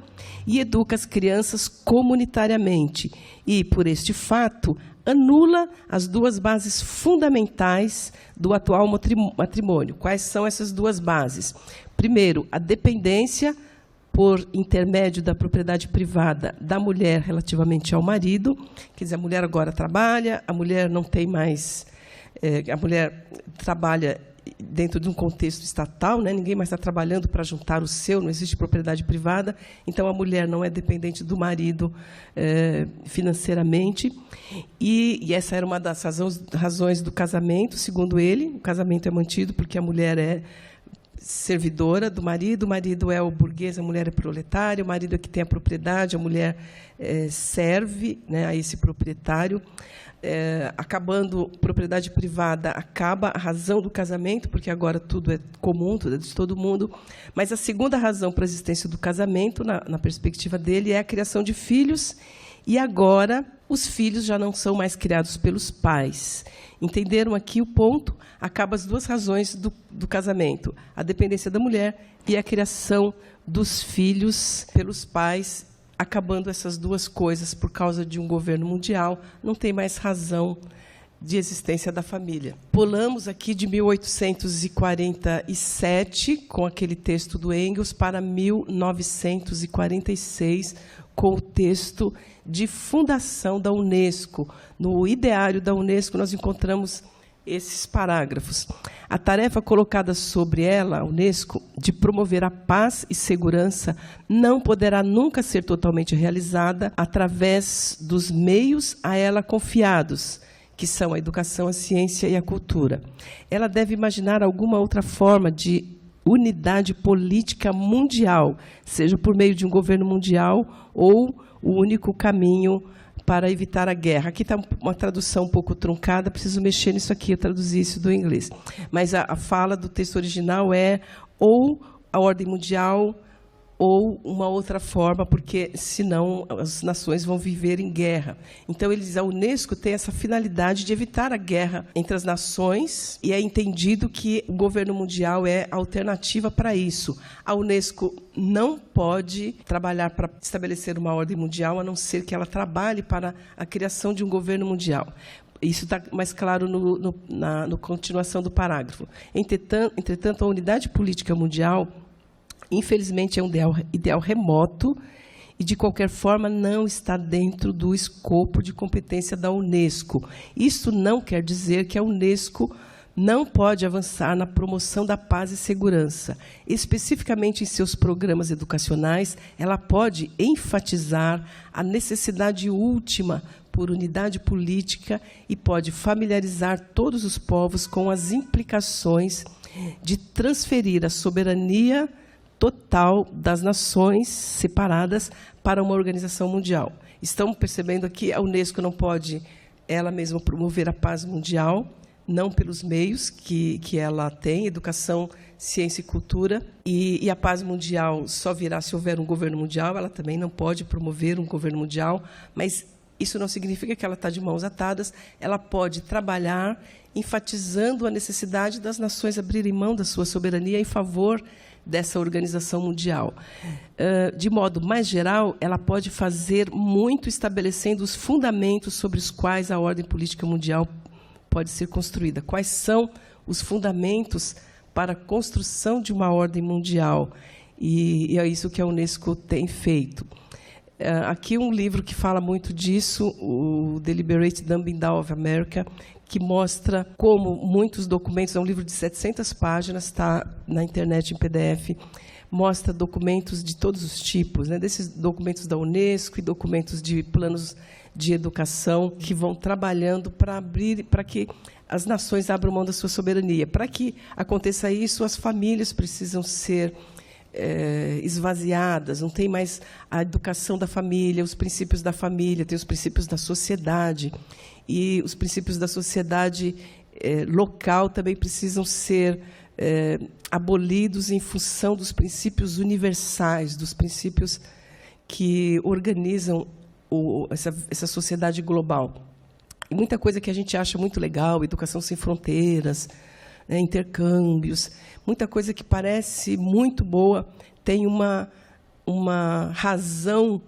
e educa as crianças comunitariamente. E, por este fato, anula as duas bases fundamentais do atual matrimônio. Quais são essas duas bases? Primeiro, a dependência por intermédio da propriedade privada da mulher relativamente ao marido. Quer dizer, a mulher agora trabalha, a mulher não tem mais... a mulher trabalha dentro de um contexto estatal, né? Ninguém mais está trabalhando para juntar o seu, não existe propriedade privada, então a mulher não é dependente do marido financeiramente, e essa era uma das razões do casamento, segundo ele. O casamento é mantido porque a mulher é servidora do marido, o marido é o burguês, a mulher é proletária, o marido é que tem a propriedade, a mulher serve, né, a esse proprietário. Acabando propriedade privada, acaba a razão do casamento, porque agora tudo é comum, tudo é de todo mundo. Mas a segunda razão para a existência do casamento, na perspectiva dele, é a criação de filhos, e agora os filhos já não são mais criados pelos pais. Entenderam aqui o ponto? Acabam as duas razões do casamento: a dependência da mulher e a criação dos filhos pelos pais. Acabando essas duas coisas por causa de um governo mundial, não tem mais razão de existência da família. Pulamos aqui de 1847, com aquele texto do Engels, para 1946, com o texto de fundação da Unesco. No ideário da Unesco, nós encontramos esses parágrafos. A tarefa colocada sobre ela, a Unesco, de promover a paz e segurança, não poderá nunca ser totalmente realizada através dos meios a ela confiados, que são a educação, a ciência e a cultura. Ela deve imaginar alguma outra forma de unidade política mundial, seja por meio de um governo mundial ou o único caminho para evitar a guerra. Aqui está uma tradução um pouco truncada, preciso mexer nisso aqui, eu traduzi isso do inglês. Mas a fala do texto original é ou a ordem mundial ou uma outra forma, porque senão as nações vão viver em guerra. Então, a Unesco tem essa finalidade de evitar a guerra entre as nações, e é entendido que o governo mundial é a alternativa para isso. A Unesco não pode trabalhar para estabelecer uma ordem mundial, a não ser que ela trabalhe para a criação de um governo mundial. Isso está mais claro na continuação do parágrafo. Entretanto, a unidade política mundial, infelizmente, é um ideal remoto e, de qualquer forma, não está dentro do escopo de competência da Unesco. Isso não quer dizer que a Unesco não pode avançar na promoção da paz e segurança. Especificamente em seus programas educacionais, ela pode enfatizar a necessidade última por unidade política e pode familiarizar todos os povos com as implicações de transferir a soberania total das nações separadas para uma organização mundial. Estamos percebendo aqui, a Unesco não pode ela mesma promover a paz mundial, não pelos meios que ela tem, educação, ciência e cultura, e a paz mundial só virá se houver um governo mundial. Ela também não pode promover um governo mundial, mas isso não significa que ela está de mãos atadas. Ela pode trabalhar enfatizando a necessidade das nações abrirem mão da sua soberania em favor dessa organização mundial. De modo mais geral, ela pode fazer muito estabelecendo os fundamentos sobre os quais a ordem política mundial pode ser construída. Quais são os fundamentos para a construção de uma ordem mundial? E é isso que a Unesco tem feito. Aqui um livro que fala muito disso, o Deliberate Dumbing Down of America, que mostra como muitos documentos, é um livro de 700 páginas, está na internet em PDF, mostra documentos de todos os tipos, né, desses documentos da Unesco e documentos de planos de educação que vão trabalhando para que as nações abram mão da sua soberania. Para que aconteça isso, as famílias precisam ser esvaziadas, não tem mais a educação da família, os princípios da família, tem os princípios da sociedade, e os princípios da sociedade local também precisam ser abolidos em função dos princípios universais, dos princípios que organizam essa sociedade global. E muita coisa que a gente acha muito legal, educação sem fronteiras, intercâmbios, muita coisa que parece muito boa, tem uma razão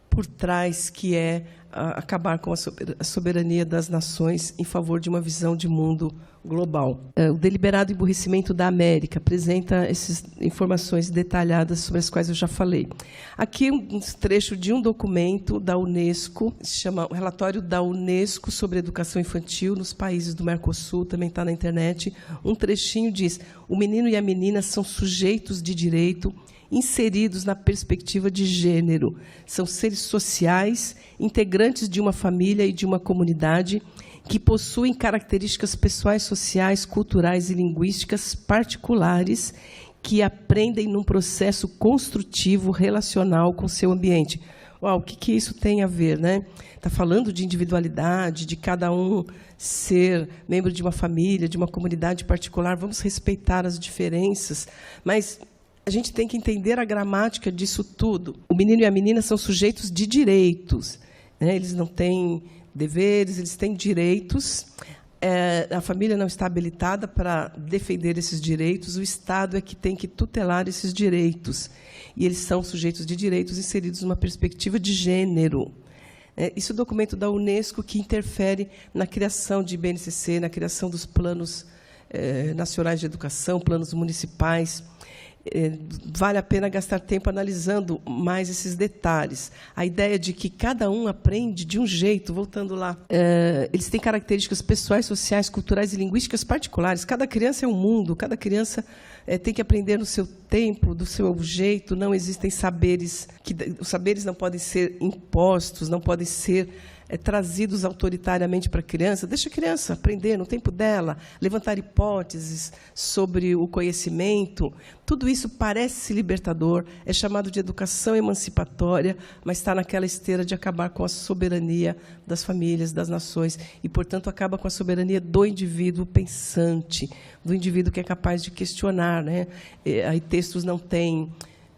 por trás, que é acabar com a soberania das nações em favor de uma visão de mundo global. O Deliberado Emburrecimento da América apresenta essas informações detalhadas sobre as quais eu já falei. Aqui um trecho de um documento da Unesco, se chama o Relatório da Unesco sobre Educação Infantil nos Países do Mercosul, também está na internet. Um trechinho diz: o menino e a menina são sujeitos de direito inseridos na perspectiva de gênero. São seres sociais, integrantes de uma família e de uma comunidade, que possuem características pessoais, sociais, culturais e linguísticas particulares, que aprendem num processo construtivo relacional com seu ambiente. Uau, o que isso tem a ver, né? Está falando de individualidade, de cada um ser membro de uma família, de uma comunidade particular. Vamos respeitar as diferenças, mas a gente tem que entender a gramática disso tudo. O menino e a menina são sujeitos de direitos, né? Eles não têm deveres, eles têm direitos. A família não está habilitada para defender esses direitos, o Estado é que tem que tutelar esses direitos. E eles são sujeitos de direitos inseridos numa perspectiva de gênero. Isso é o documento da Unesco que interfere na criação de BNCC, na criação dos planos nacionais de educação, planos municipais. Vale a pena gastar tempo analisando mais esses detalhes. A ideia de que cada um aprende de um jeito, voltando lá, eles têm características pessoais, sociais, culturais e linguísticas particulares. Cada criança é um mundo, cada criança tem que aprender no seu tempo, do seu jeito. Não existem saberes, os saberes não podem ser impostos, não podem ser trazidos autoritariamente para a criança. Deixa a criança aprender no tempo dela, levantar hipóteses sobre o conhecimento. Tudo isso parece libertador, é chamado de educação emancipatória, mas está naquela esteira de acabar com a soberania das famílias, das nações, e, portanto, acaba com a soberania do indivíduo pensante, do indivíduo que é capaz de questionar, né? Aí textos não têm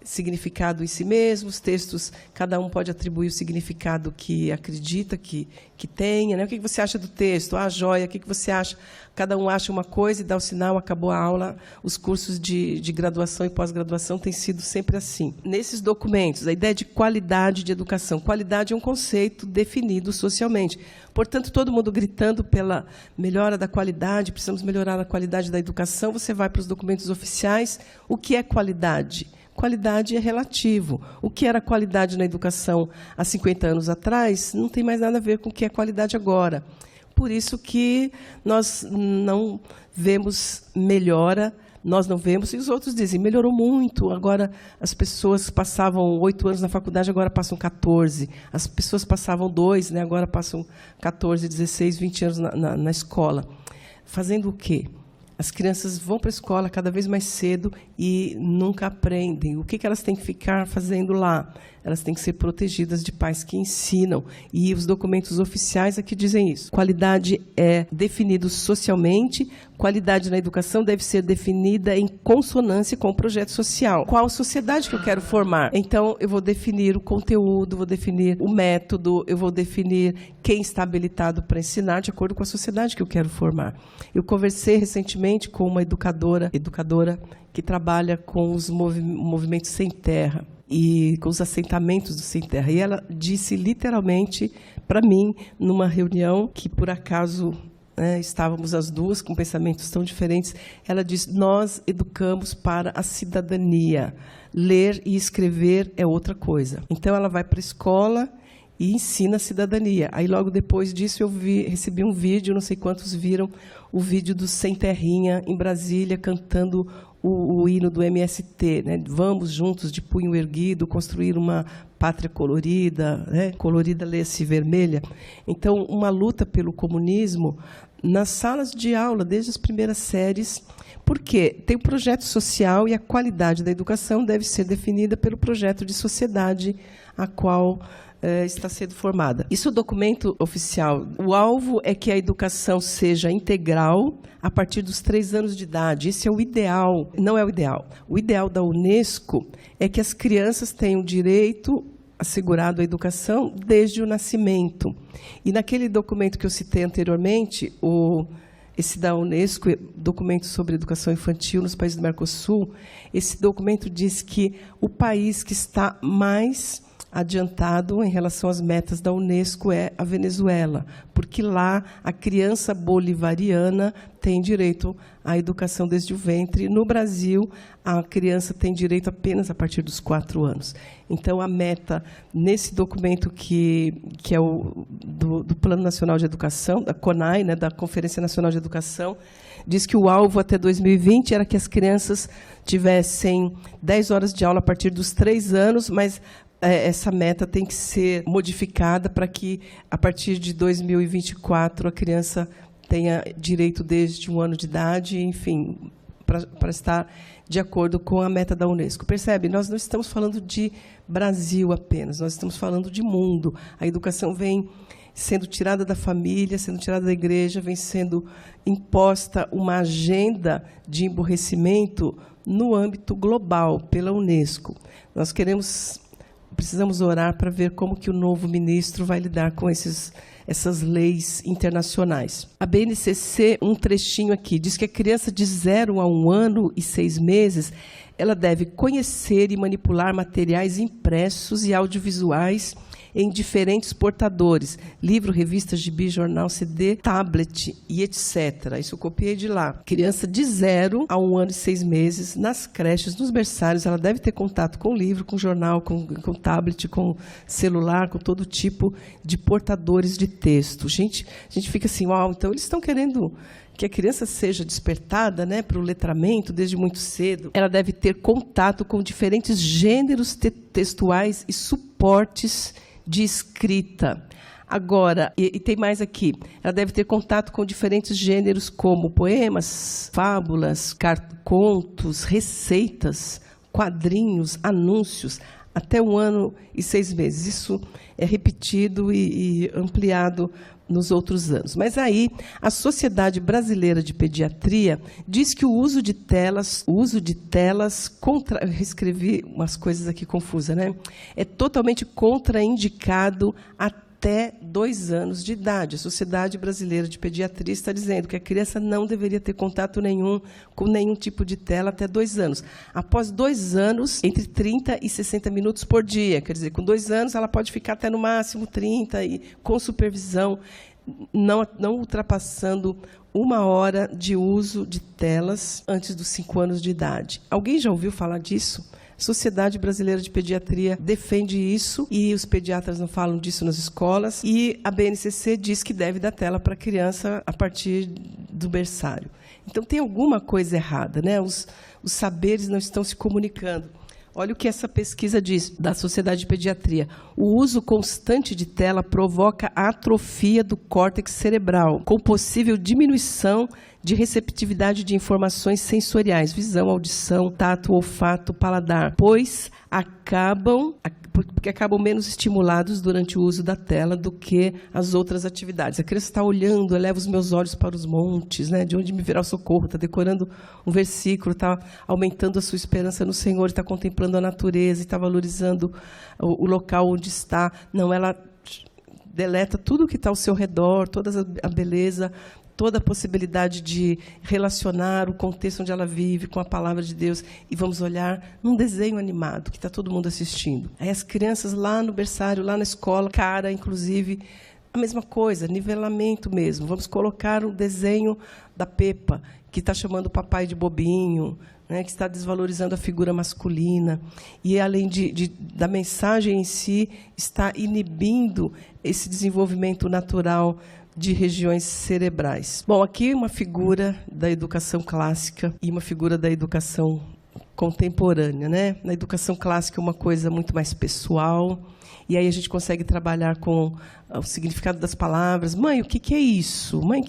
significado em si mesmos, textos, cada um pode atribuir o significado que acredita que tenha. Né? O que você acha do texto? Ah, joia, o que você acha? Cada um acha uma coisa e dá o sinal, acabou a aula. Os cursos de graduação e pós-graduação têm sido sempre assim. Nesses documentos, a ideia de qualidade de educação. Qualidade é um conceito definido socialmente. Portanto, todo mundo gritando pela melhora da qualidade, precisamos melhorar a qualidade da educação. Você vai para os documentos oficiais. O que é qualidade? Qualidade é relativo. O que era qualidade na educação há 50 anos atrás não tem mais nada a ver com o que é qualidade agora. Por isso que nós não vemos melhora, nós não vemos, e os outros dizem, melhorou muito, agora as pessoas passavam 8 anos na faculdade, agora passam 14. As pessoas passavam 2, né, agora passam 14, 16, 20 anos na escola. Fazendo o quê? As crianças vão para a escola cada vez mais cedo e nunca aprendem. O que elas têm que ficar fazendo lá? Elas têm que ser protegidas de pais que ensinam. E os documentos oficiais aqui dizem isso. Qualidade é definido socialmente, qualidade na educação deve ser definida em consonância com o projeto social. Qual sociedade que eu quero formar? Então, eu vou definir o conteúdo, vou definir o método, eu vou definir quem está habilitado para ensinar de acordo com a sociedade que eu quero formar. Eu conversei recentemente com uma educadora que trabalha com os movimentos sem terra e com os assentamentos do sem terra. E ela disse literalmente para mim, numa reunião que, por acaso, estávamos as duas com pensamentos tão diferentes, ela disse, nós educamos para a cidadania. Ler e escrever é outra coisa. Então, ela vai para a escola e ensina a cidadania. Aí, logo depois disso, eu recebi um vídeo, não sei quantos viram, o vídeo do Sem Terrinha, em Brasília, cantando o hino do MST, né? Vamos juntos, de punho erguido, construir uma pátria colorida, né? Colorida lê-se vermelha. Então, uma luta pelo comunismo nas salas de aula, desde as primeiras séries, porque tem um projeto social e a qualidade da educação deve ser definida pelo projeto de sociedade a qual está sendo formada. Isso é o documento oficial. O alvo é que a educação seja integral a partir dos 3 anos de idade. Esse é o ideal, não é o ideal. O ideal da Unesco é que as crianças tenham direito assegurado à educação desde o nascimento. E naquele documento que eu citei anteriormente, esse da Unesco, documento sobre educação infantil nos países do Mercosul, esse documento diz que o país que está mais adiantado em relação às metas da Unesco é a Venezuela, porque lá a criança bolivariana tem direito à educação desde o ventre. No Brasil, a criança tem direito apenas a partir dos 4 anos. Então, a meta, nesse documento que é do Plano Nacional de Educação, da CONAE, né, da Conferência Nacional de Educação, diz que o alvo até 2020 era que as crianças tivessem 10 horas de aula a partir dos 3 anos, mas essa meta tem que ser modificada para que, a partir de 2024, a criança tenha direito desde 1 ano de idade, enfim, para estar de acordo com a meta da Unesco. Percebe? Nós não estamos falando de Brasil apenas, nós estamos falando de mundo. A educação vem sendo tirada da família, sendo tirada da igreja, vem sendo imposta uma agenda de emburrecimento no âmbito global, pela Unesco. Nós precisamos orar para ver como que o novo ministro vai lidar com essas leis internacionais. A BNCC, um trechinho aqui, diz que a criança de 0 a 1 ano e 6 meses, ela deve conhecer e manipular materiais impressos e audiovisuais em diferentes portadores, livro, revista, gibi, jornal, CD, tablet e etc. Isso eu copiei de lá. Criança de 0 a 1 ano e 6 meses, nas creches, nos berçários, ela deve ter contato com livro, com jornal, com tablet, com celular, com todo tipo de portadores de texto. A gente fica assim, uau, então eles estão querendo que a criança seja despertada, né, para o letramento desde muito cedo. Ela deve ter contato com diferentes gêneros textuais e suportes de escrita. Agora, e tem mais aqui, ela deve ter contato com diferentes gêneros como poemas, fábulas, contos, receitas, quadrinhos, anúncios, até 1 ano e 6 meses. Isso é repetido e ampliado nos outros anos. Mas aí, a Sociedade Brasileira de Pediatria diz que o uso de telas, reescrevi umas coisas aqui confusas, né? É totalmente contraindicado até 2 anos de idade. A Sociedade Brasileira de Pediatria está dizendo que a criança não deveria ter contato nenhum com nenhum tipo de tela até 2 anos. Após 2 anos, entre 30 e 60 minutos por dia. Quer dizer, com 2 anos, ela pode ficar até no máximo 30, e com supervisão, não ultrapassando 1 hora de uso de telas antes dos 5 anos de idade. Alguém já ouviu falar disso? A Sociedade Brasileira de Pediatria defende isso e os pediatras não falam disso nas escolas. E a BNCC diz que deve dar tela para a criança a partir do berçário. Então, tem alguma coisa errada, né? Os saberes não estão se comunicando. Olha o que essa pesquisa diz, da Sociedade de Pediatria. O uso constante de tela provoca atrofia do córtex cerebral, com possível diminuição de receptividade de informações sensoriais, visão, audição, tato, olfato, paladar, pois acabam menos estimulados durante o uso da tela do que as outras atividades. A criança está olhando, eleva os meus olhos para os montes, né? De onde me virá o socorro, está decorando um versículo, está aumentando a sua esperança no Senhor, está contemplando a natureza, está valorizando o local onde está. Não, ela deleta tudo que está ao seu redor, toda a beleza, toda a possibilidade de relacionar o contexto onde ela vive com a palavra de Deus, e vamos olhar num desenho animado que está todo mundo assistindo. Aí as crianças lá no berçário, lá na escola, cara, inclusive, a mesma coisa, nivelamento mesmo. Vamos colocar um desenho da Peppa, que está chamando o papai de bobinho, né, que está desvalorizando a figura masculina, e, além da mensagem em si, está inibindo esse desenvolvimento natural de regiões cerebrais. Bom, aqui uma figura da educação clássica e uma figura da educação contemporânea, né? Na educação clássica é uma coisa muito mais pessoal, e aí a gente consegue trabalhar com o significado das palavras. Mãe, o que é isso? Mãe,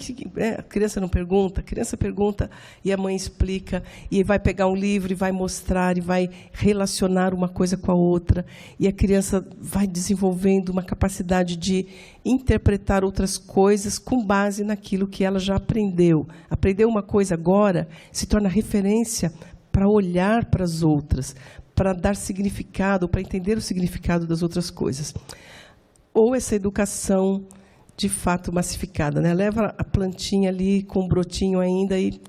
a criança não pergunta, a criança pergunta e a mãe explica, e vai pegar um livro e vai mostrar, e vai relacionar uma coisa com a outra, e a criança vai desenvolvendo uma capacidade de interpretar outras coisas com base naquilo que ela já aprendeu. Aprendeu uma coisa agora, se torna referência para olhar para as outras, para dar significado, para entender o significado das outras coisas. Ou essa educação, de fato, massificada, né? Leva a plantinha ali com um brotinho ainda e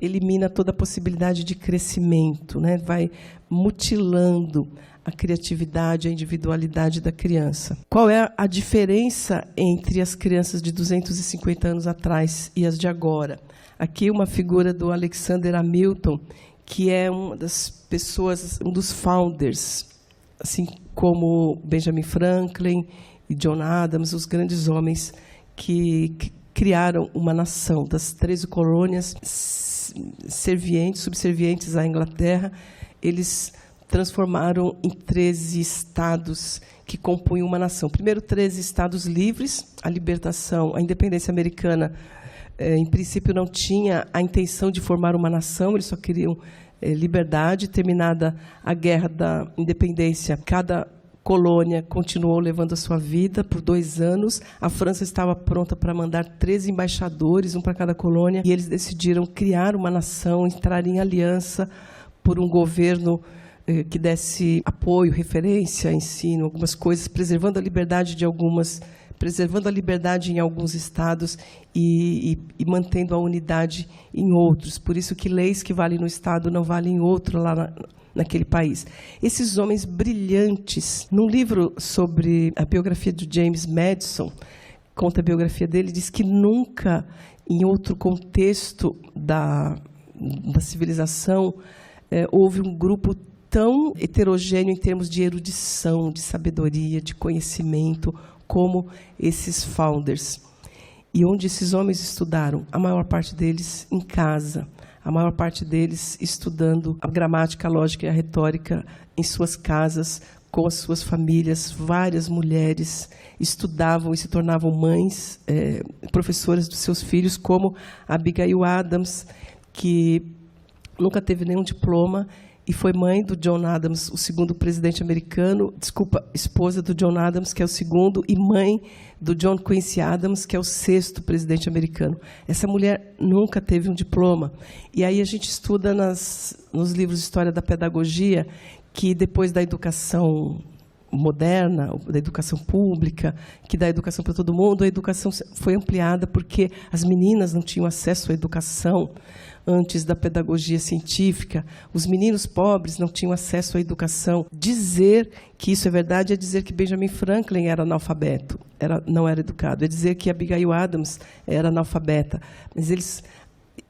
elimina toda a possibilidade de crescimento, né? Vai mutilando a criatividade, a individualidade da criança. Qual é a diferença entre as crianças de 250 anos atrás e as de agora? Aqui uma figura do Alexander Hamilton, que é uma das pessoas, um dos founders, assim como Benjamin Franklin e John Adams, os grandes homens que criaram uma nação das 13 colônias subservientes à Inglaterra. Eles transformaram em 13 estados que compunham uma nação. Primeiro, 13 estados livres. A libertação, a independência americana, em princípio, não tinha a intenção de formar uma nação, eles só queriam liberdade. Terminada a Guerra da Independência, cada colônia continuou levando a sua vida por 2 anos. A França estava pronta para mandar 13 embaixadores, um para cada colônia, e eles decidiram criar uma nação, entrar em aliança por um governo que desse apoio, referência, ensino, algumas coisas, preservando a liberdade de algumas, preservando a liberdade em alguns estados e mantendo a unidade em outros. Por isso que leis que valem no estado não valem em outro lá naquele país. Esses homens brilhantes, num livro sobre a biografia de James Madison, conta a biografia dele, diz que nunca, em outro contexto da civilização, houve um grupo tão heterogêneo em termos de erudição, de sabedoria, de conhecimento, como esses founders. E onde esses homens estudaram? A maior parte deles em casa, a maior parte deles estudando a gramática, a lógica e a retórica em suas casas, com as suas famílias. Várias mulheres estudavam e se tornavam mães, professoras dos seus filhos, como a Abigail Adams, que nunca teve nenhum diploma e foi mãe do John Adams, o segundo presidente americano, esposa do John Adams, que é o segundo, e mãe do John Quincy Adams, que é o sexto presidente americano. Essa mulher nunca teve um diploma. E aí a gente estuda nos livros de história da pedagogia que depois da educação moderna, da educação pública, que dá educação para todo mundo, a educação foi ampliada porque as meninas não tinham acesso à educação antes da pedagogia científica, os meninos pobres não tinham acesso à educação. Dizer que isso é verdade é dizer que Benjamin Franklin era analfabeto, não era educado, é dizer que Abigail Adams era analfabeta, mas eles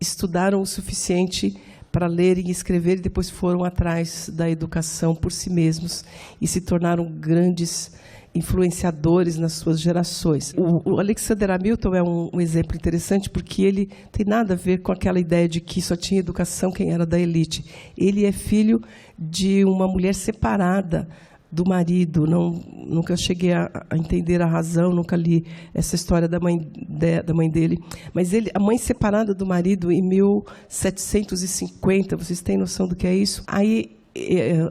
estudaram o suficiente para lerem e escrever, e depois foram atrás da educação por si mesmos e se tornaram grandes influenciadores nas suas gerações. O Alexander Hamilton é um exemplo interessante, porque ele tem nada a ver com aquela ideia de que só tinha educação quem era da elite. Ele é filho de uma mulher separada do marido. Nunca cheguei a entender a razão, nunca li essa história da mãe dele. Mas a mãe separada do marido em 1750, vocês têm noção do que é isso? Aí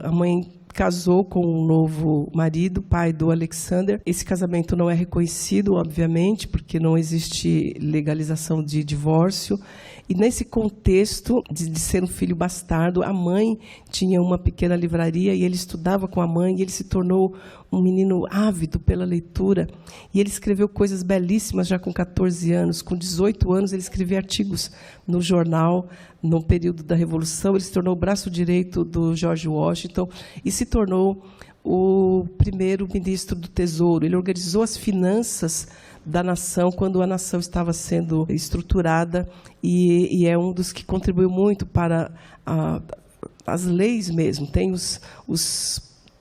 a mãe casou com um novo marido, pai do Alexander. Esse casamento não é reconhecido, obviamente, porque não existe legalização de divórcio. E nesse contexto de ser um filho bastardo, a mãe tinha uma pequena livraria e ele estudava com a mãe, e ele se tornou um menino ávido pela leitura. E ele escreveu coisas belíssimas já com 14 anos. Com 18 anos, ele escrevia artigos no jornal, no período da Revolução. Ele se tornou o braço direito do George Washington e se tornou o primeiro ministro do Tesouro. Ele organizou as finanças da nação quando a nação estava sendo estruturada, e é um dos que contribuiu muito para as leis mesmo. Tem os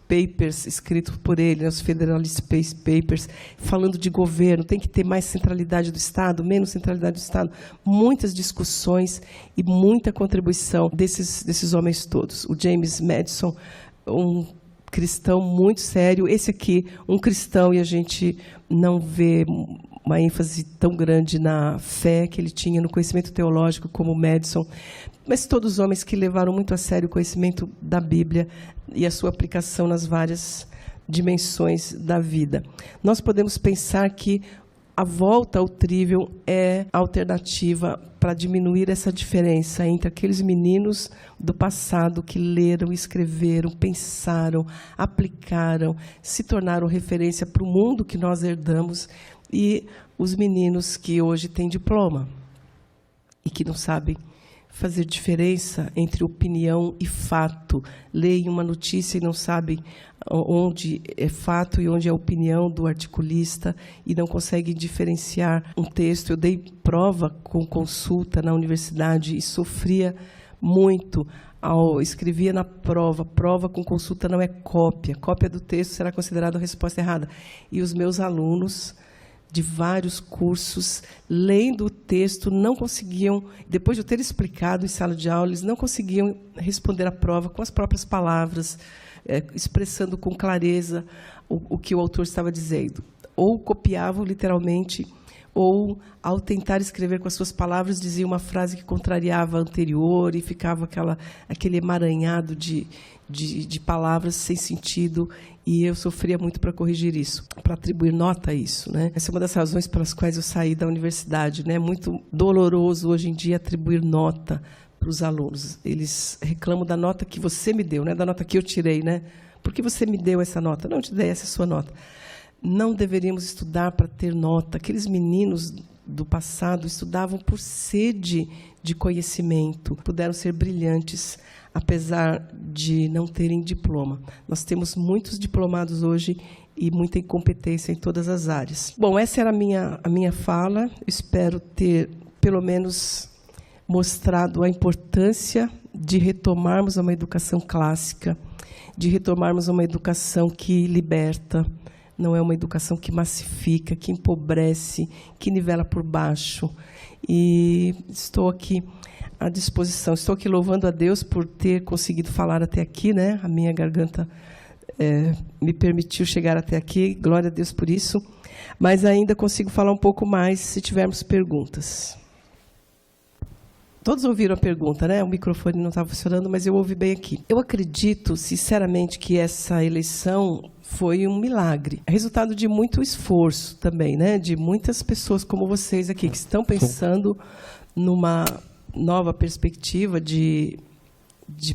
papers escritos por ele, né, os Federalist Papers, falando de governo, tem que ter mais centralidade do Estado, menos centralidade do Estado. Muitas discussões e muita contribuição desses homens todos. O James Madison, um cristão muito sério. Esse aqui, um cristão, e a gente não vê uma ênfase tão grande na fé que ele tinha, no conhecimento teológico, como Madison. Mas todos os homens que levaram muito a sério o conhecimento da Bíblia e a sua aplicação nas várias dimensões da vida. Nós podemos pensar que a volta ao Trivium é a alternativa para diminuir essa diferença entre aqueles meninos do passado que leram, escreveram, pensaram, aplicaram, se tornaram referência para o mundo que nós herdamos, e os meninos que hoje têm diploma e que não sabem fazer diferença entre opinião e fato. Leem uma notícia e não sabem onde é fato e onde é opinião do articulista, e não conseguem diferenciar um texto. Eu dei prova com consulta na universidade e sofria muito. Escrevia na prova com consulta não é cópia. Cópia do texto será considerada a resposta errada. E os meus alunos de vários cursos, lendo o texto, não conseguiam, depois de eu ter explicado em sala de aula, eles não conseguiam responder a prova com as próprias palavras, expressando com clareza o que o autor estava dizendo. Ou copiavam literalmente, ou, ao tentar escrever com as suas palavras, dizia uma frase que contrariava a anterior, e ficava aquele emaranhado de palavras sem sentido, e eu sofria muito para corrigir isso, para atribuir nota a isso, né? Essa é uma das razões pelas quais eu saí da universidade, né? É muito doloroso hoje em dia atribuir nota para os alunos. Eles reclamam da nota que você me deu, né? Da nota que eu tirei, né? Por que você me deu essa nota? Não, eu te dei, essa é a sua nota. Não deveríamos estudar para ter nota. Aqueles meninos do passado estudavam por sede de conhecimento, puderam ser brilhantes, apesar de não terem diploma. Nós temos muitos diplomados hoje e muita incompetência em todas as áreas. Bom, essa era a minha fala. Espero ter, pelo menos, mostrado a importância de retomarmos uma educação clássica, de retomarmos uma educação que liberta, não é uma educação que massifica, que empobrece, que nivela por baixo. E estou aqui à disposição. Estou aqui louvando a Deus por ter conseguido falar até aqui, né? A minha garganta me permitiu chegar até aqui, glória a Deus por isso, mas ainda consigo falar um pouco mais se tivermos perguntas. Todos ouviram a pergunta, né? O microfone não estava funcionando, mas eu ouvi bem aqui. Eu acredito, sinceramente, que essa eleição foi um milagre. É resultado de muito esforço também, né? De muitas pessoas como vocês aqui, que estão pensando numa nova perspectiva de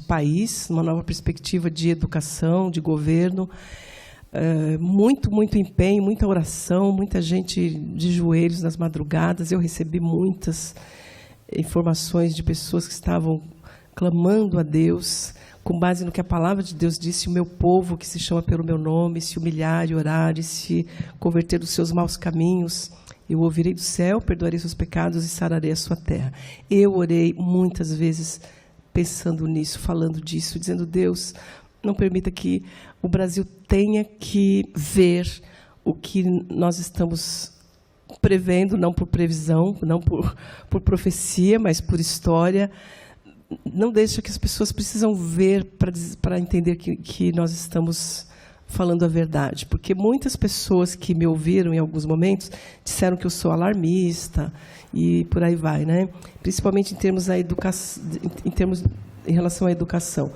país, uma nova perspectiva de educação, de governo. Muito empenho, muita oração, muita gente de joelhos nas madrugadas. Eu recebi muitas informações de pessoas que estavam clamando a Deus, com base no que a palavra de Deus disse: o meu povo, que se chama pelo meu nome, se humilhar e orar e se converter dos seus maus caminhos, eu ouvirei do céu, perdoarei seus pecados e sararei a sua terra. Eu orei muitas vezes pensando nisso, falando disso, dizendo: Deus, não permita que o Brasil tenha que ver o que nós estamos prevendo, não por previsão, não por profecia, mas por história. Não deixa que as pessoas precisam ver para entender que nós estamos falando a verdade. Porque muitas pessoas que me ouviram em alguns momentos disseram que eu sou alarmista e por aí vai, né? Principalmente em termos em relação à educação.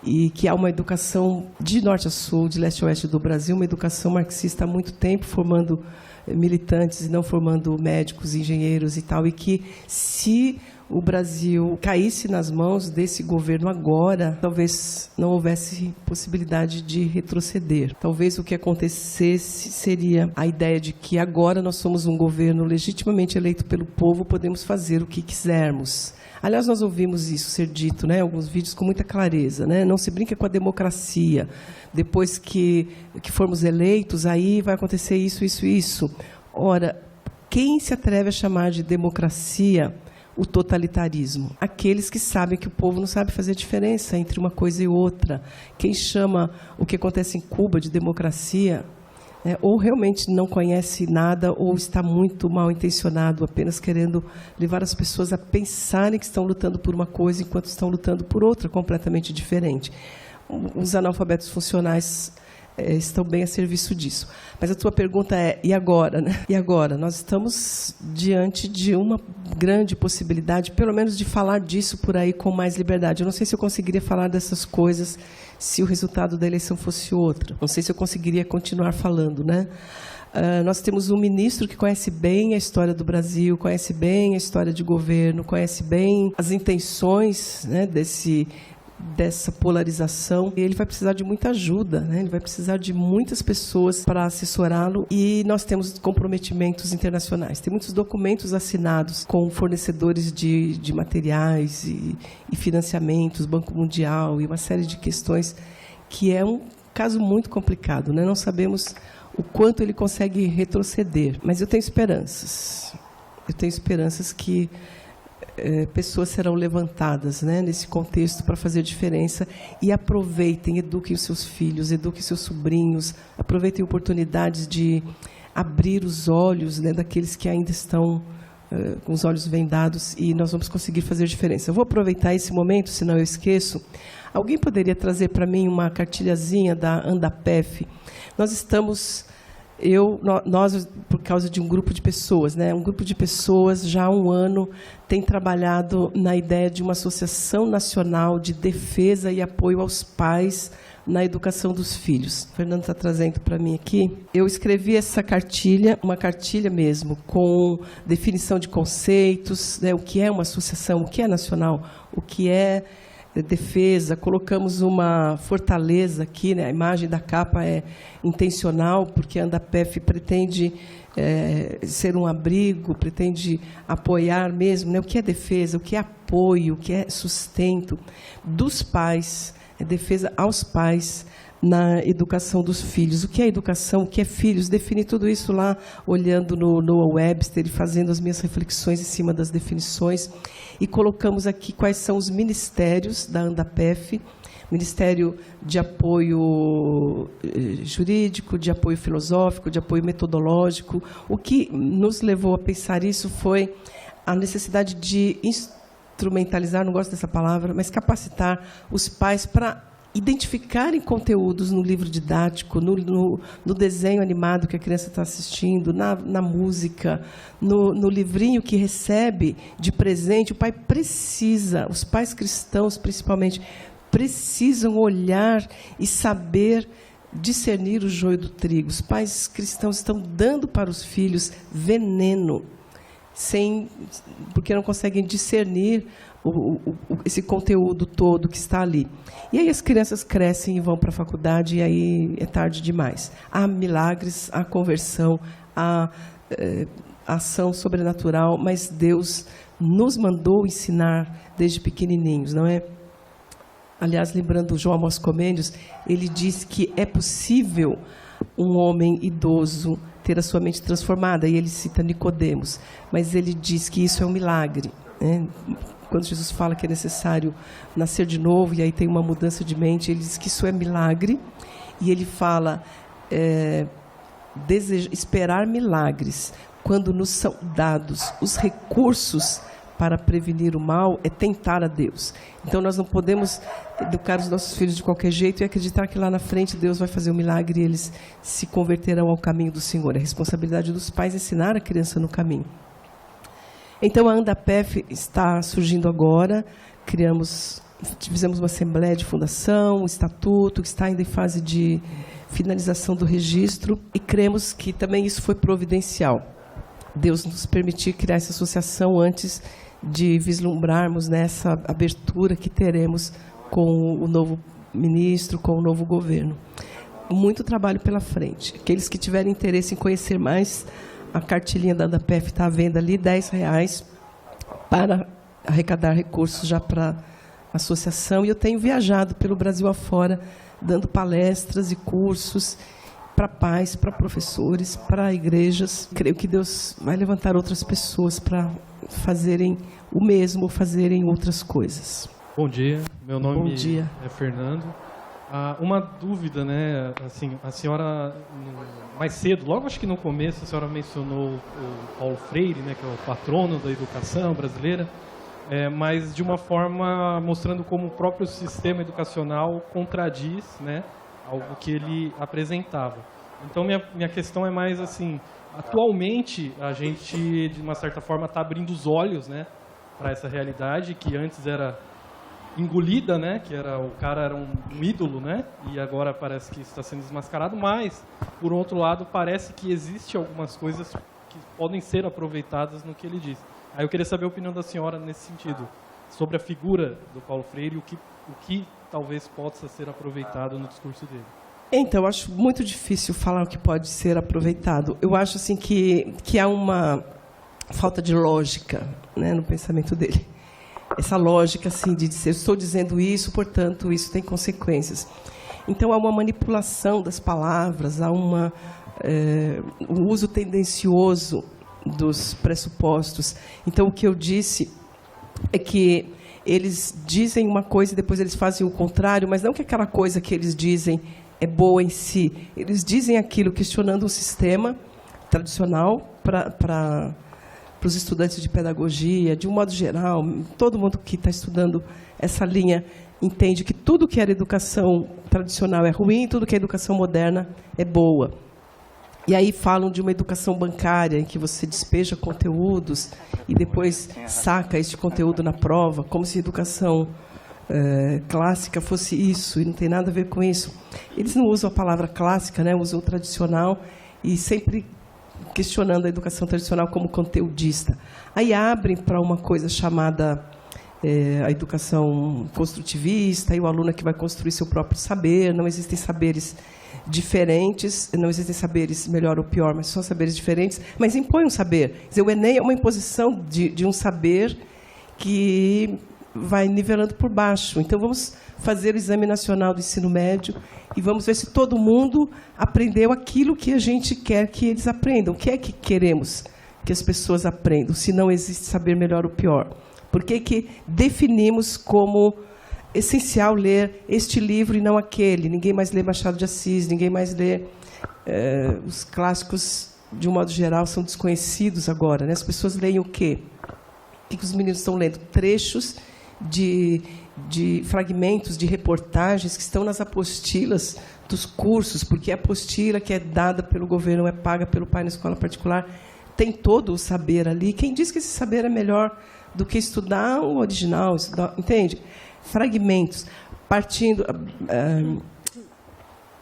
E que há uma educação de norte a sul, de leste a oeste do Brasil, uma educação marxista há muito tempo, formando militantes e não formando médicos, engenheiros e tal, e que se o Brasil caísse nas mãos desse governo agora, talvez não houvesse possibilidade de retroceder. Talvez o que acontecesse seria a ideia de que agora nós somos um governo legitimamente eleito pelo povo, podemos fazer o que quisermos. Aliás, nós ouvimos isso ser dito, né, em alguns vídeos com muita clareza, né? Não se brinca com a democracia. Depois que formos eleitos, aí vai acontecer isso. Ora, quem se atreve a chamar de democracia o totalitarismo? Aqueles que sabem que o povo não sabe fazer diferença entre uma coisa e outra. Quem chama o que acontece em Cuba de democracia, ou realmente não conhece nada, ou está muito mal intencionado, apenas querendo levar as pessoas a pensarem que estão lutando por uma coisa enquanto estão lutando por outra completamente diferente. Os analfabetos funcionais estão bem a serviço disso. Mas a tua pergunta é: e agora, né? E agora? Nós estamos diante de uma grande possibilidade, pelo menos, de falar disso por aí com mais liberdade. Eu não sei se eu conseguiria falar dessas coisas se o resultado da eleição fosse outro. Não sei se eu conseguiria continuar falando, né? Nós temos um ministro que conhece bem a história do Brasil, conhece bem a história de governo, conhece bem as intenções, né, dessa polarização. Ele vai precisar de muita ajuda, né? Ele vai precisar de muitas pessoas para assessorá-lo, e nós temos comprometimentos internacionais. Tem muitos documentos assinados com fornecedores de materiais e financiamentos, Banco Mundial e uma série de questões, que é um caso muito complicado, né? Não sabemos o quanto ele consegue retroceder, mas eu tenho esperanças. Eu tenho esperanças que pessoas serão levantadas, né, nesse contexto para fazer diferença, e aproveitem, eduquem os seus filhos, eduquem seus sobrinhos, aproveitem oportunidades de abrir os olhos, né, daqueles que ainda estão com os olhos vendados, e nós vamos conseguir fazer diferença. Eu vou aproveitar esse momento, senão eu esqueço. Alguém poderia trazer para mim uma cartilhazinha da Andapef? Nós estamos... Nós, por causa de um grupo de pessoas, né? Um grupo de pessoas já há um ano tem trabalhado na ideia de uma associação nacional de defesa e apoio aos pais na educação dos filhos. O Fernando está trazendo para mim aqui. Eu escrevi essa cartilha, uma cartilha mesmo, com definição de conceitos, né? O que é uma associação, o que é nacional, o que é defesa. Colocamos uma fortaleza aqui, né? A imagem da capa é intencional, porque a Andapef pretende ser um abrigo, pretende apoiar mesmo, né? O que é defesa, o que é apoio, o que é sustento dos pais, defesa aos pais na educação dos filhos. O que é educação, o que é filhos? Defini tudo isso lá, olhando no Webster e fazendo as minhas reflexões em cima das definições. E colocamos aqui quais são os ministérios da Andapef: Ministério de Apoio Jurídico, de Apoio Filosófico, de Apoio Metodológico. O que nos levou a pensar isso foi a necessidade de instrumentalizar, não gosto dessa palavra, mas capacitar os pais para identificarem conteúdos no livro didático, no desenho animado que a criança está assistindo, na música, no livrinho que recebe de presente. O pai precisa, os pais cristãos principalmente, precisam olhar e saber discernir o joio do trigo. Os pais cristãos estão dando para os filhos veneno, porque não conseguem discernir esse conteúdo todo que está ali. E aí as crianças crescem e vão para a faculdade, e aí é tarde demais. Há milagres, há conversão, há ação sobrenatural, mas Deus nos mandou ensinar desde pequenininhos, não é? Aliás, lembrando João Amós Comênios, ele diz que é possível um homem idoso ter a sua mente transformada, e ele cita Nicodemos, mas ele diz que isso é um milagre, né? Quando Jesus fala que é necessário nascer de novo, e aí tem uma mudança de mente, ele diz que isso é milagre, e ele fala esperar milagres, quando nos são dados os recursos para prevenir o mal, é tentar a Deus. Então nós não podemos educar os nossos filhos de qualquer jeito e acreditar que lá na frente Deus vai fazer um milagre e eles se converterão ao caminho do Senhor. É a responsabilidade dos pais ensinar a criança no caminho. Então a Andapef está surgindo agora, fizemos uma assembleia de fundação, um estatuto, que está ainda em fase de finalização do registro, e cremos que também isso foi providencial. Deus nos permitiu criar essa associação antes de vislumbrarmos nessa abertura que teremos com o novo ministro, com o novo governo. Muito trabalho pela frente. Aqueles que tiverem interesse em conhecer mais, a cartilhinha da Andapef está à venda ali, R$10, para arrecadar recursos já para a associação. E eu tenho viajado pelo Brasil afora, dando palestras e cursos para pais, para professores, para igrejas. Creio que Deus vai levantar outras pessoas para fazerem o mesmo, fazerem outras coisas. Bom dia, meu nome é Fernando. Uma dúvida, né? Assim, a senhora, mais cedo, logo acho que no começo, a senhora mencionou o Paulo Freire, né, que é o patrono da educação brasileira, mas de uma forma mostrando como o próprio sistema educacional contradiz, né, algo que ele apresentava. Então, minha questão é mais assim, atualmente a gente, de uma certa forma, está abrindo os olhos, né, para essa realidade que antes era engolida, né, que o cara era um ídolo, né, e agora parece que está sendo desmascarado, mas, por outro lado, parece que existe algumas coisas que podem ser aproveitadas no que ele diz. Aí eu queria saber a opinião da senhora nesse sentido, sobre a figura do Paulo Freire e o que talvez possa ser aproveitado no discurso dele. Então, eu acho muito difícil falar o que pode ser aproveitado. Eu acho assim que há uma falta de lógica, né, no pensamento dele. Essa lógica assim, de dizer, estou dizendo isso, portanto, isso tem consequências. Então, há uma manipulação das palavras, há um uso tendencioso dos pressupostos. Então, o que eu disse é que eles dizem uma coisa e depois eles fazem o contrário, mas não que aquela coisa que eles dizem é boa em si. Eles dizem aquilo questionando o sistema tradicional para os estudantes de pedagogia, de um modo geral. Todo mundo que está estudando essa linha entende que tudo que era educação tradicional é ruim, tudo que é educação moderna é boa. E aí falam de uma educação bancária, em que você despeja conteúdos e depois saca este conteúdo na prova, como se a educação clássica fosse isso, e não tem nada a ver com isso. Eles não usam a palavra clássica, né? Usam o tradicional, e sempre questionando a educação tradicional como conteudista. Aí abrem para uma coisa chamada a educação construtivista, e o aluno é que vai construir seu próprio saber. Não existem saberes diferentes, não existem saberes melhor ou pior, mas são saberes diferentes, mas impõe um saber. Quer dizer, o Enem é uma imposição de um saber que vai nivelando por baixo. Então, vamos fazer o Exame Nacional do Ensino Médio e vamos ver se todo mundo aprendeu aquilo que a gente quer que eles aprendam. O que é que queremos que as pessoas aprendam, se não existe saber melhor ou pior? Por que definimos como essencial ler este livro e não aquele? Ninguém mais lê Machado de Assis, ninguém mais lê os clássicos, de um modo geral, são desconhecidos agora, né? As pessoas leem o quê? O que os meninos estão lendo? Trechos de de fragmentos de reportagens que estão nas apostilas dos cursos, porque a apostila que é dada pelo governo, é paga pelo pai na escola particular, tem todo o saber ali. Quem diz que esse saber é melhor do que estudar o original, entende? Fragmentos, partindo...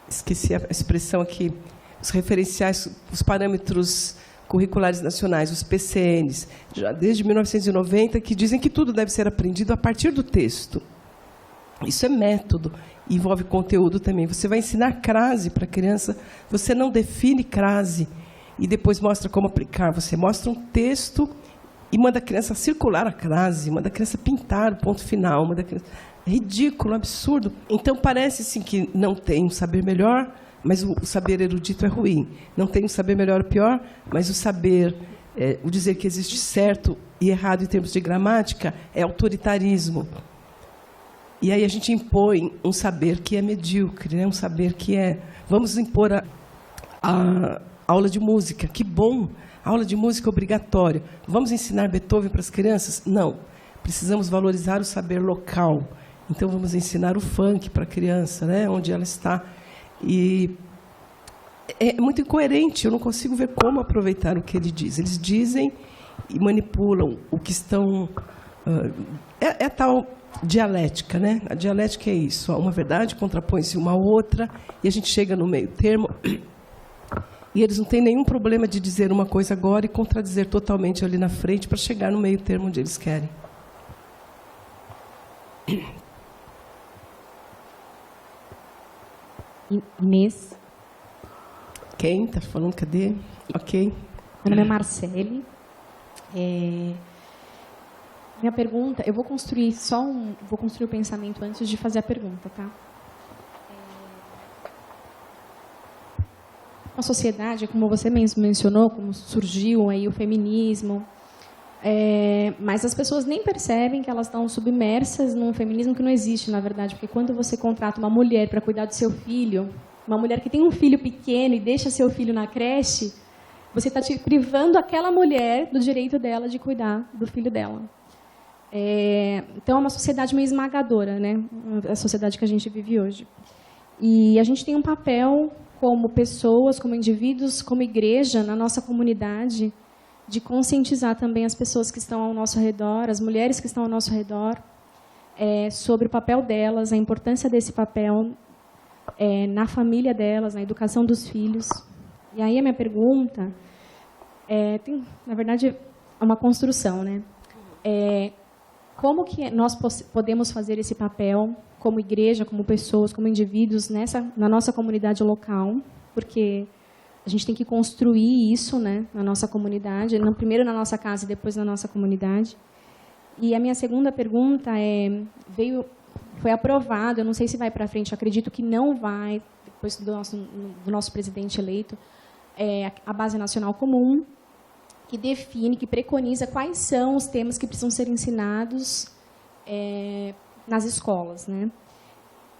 esqueci a expressão aqui, os referenciais, os parâmetros curriculares nacionais, os PCNs, já desde 1990, que dizem que tudo deve ser aprendido a partir do texto. Isso é método, envolve conteúdo também. Você vai ensinar crase para a criança, você não define crase e depois mostra como aplicar. Você mostra um texto e manda a criança circular a crase, manda a criança pintar o ponto final, manda a criança... É ridículo, absurdo. Então, parece sim que não tem um saber melhor, mas o saber erudito é ruim. Não tem um saber melhor ou pior, mas o saber, o dizer que existe certo e errado em termos de gramática, é autoritarismo. E aí a gente impõe um saber que é medíocre, né? Um saber que é... Vamos impor a aula de música. Que bom! Aula de música obrigatória. Vamos ensinar Beethoven para as crianças? Não. Precisamos valorizar o saber local. Então, vamos ensinar o funk para a criança, né? Onde ela está. E é muito incoerente, eu não consigo ver como aproveitar o que ele diz. Eles dizem e manipulam o que estão... É tal dialética, né? A dialética é isso. Uma verdade contrapõe-se uma outra e a gente chega no meio termo. E eles não têm nenhum problema de dizer uma coisa agora e contradizer totalmente ali na frente para chegar no meio termo onde eles querem. Inês. Quem está falando? Cadê? Ok. Meu nome é Marcele. Minha pergunta, eu vou construir vou construir o pensamento antes de fazer a pergunta, tá? A sociedade, como você mesmo mencionou, como surgiu aí o feminismo, mas as pessoas nem percebem que elas estão submersas num feminismo que não existe, na verdade, porque quando você contrata uma mulher para cuidar do seu filho, uma mulher que tem um filho pequeno e deixa seu filho na creche, você está te privando aquela mulher do direito dela de cuidar do filho dela. Então, é uma sociedade meio esmagadora, né? A sociedade que a gente vive hoje. E a gente tem um papel como pessoas, como indivíduos, como igreja, na nossa comunidade, de conscientizar também as pessoas que estão ao nosso redor, as mulheres que estão ao nosso redor, sobre o papel delas, a importância desse papel na família delas, na educação dos filhos. E aí a minha pergunta, na verdade, é uma construção, né? Como que nós podemos fazer esse papel como igreja, como pessoas, como indivíduos na nossa comunidade local? Porque a gente tem que construir isso, né, na nossa comunidade, primeiro na nossa casa e depois na nossa comunidade. E a minha segunda pergunta foi aprovado, eu não sei se vai para frente, eu acredito que não vai, depois do nosso presidente eleito, a Base Nacional Comum, que define, que preconiza quais são os temas que precisam ser ensinados nas escolas, né?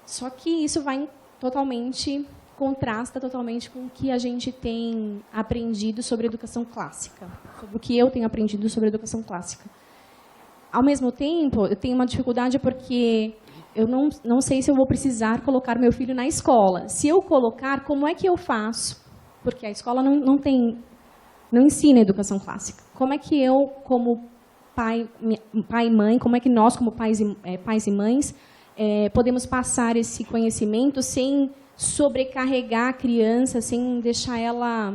Só que isso contrasta totalmente com o que a gente tem aprendido sobre educação clássica, sobre o que eu tenho aprendido sobre educação clássica. Ao mesmo tempo, eu tenho uma dificuldade porque eu não sei se eu vou precisar colocar meu filho na escola. Se eu colocar, como é que eu faço? Porque a escola não ensina educação clássica. Como é que eu, como pai e mãe, como é que nós, como pais e mães, podemos passar esse conhecimento sem sobrecarregar a criança, sem deixar ela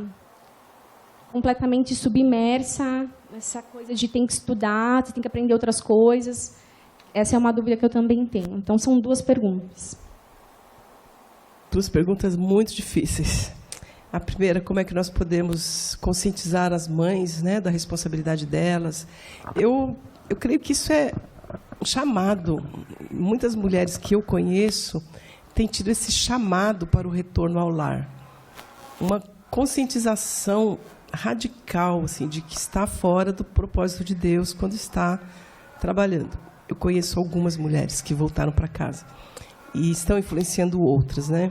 completamente submersa nessa coisa de tem que estudar, tem que aprender outras coisas? Essa é uma dúvida que eu também tenho. Então, são duas perguntas. Duas perguntas muito difíceis. A primeira, como é que nós podemos conscientizar as mães, né, da responsabilidade delas? Eu creio que isso é um chamado. Muitas mulheres que eu conheço têm tido esse chamado para o retorno ao lar. Uma conscientização radical, assim, de que está fora do propósito de Deus quando está trabalhando. Eu conheço algumas mulheres que voltaram para casa e estão influenciando outras, né?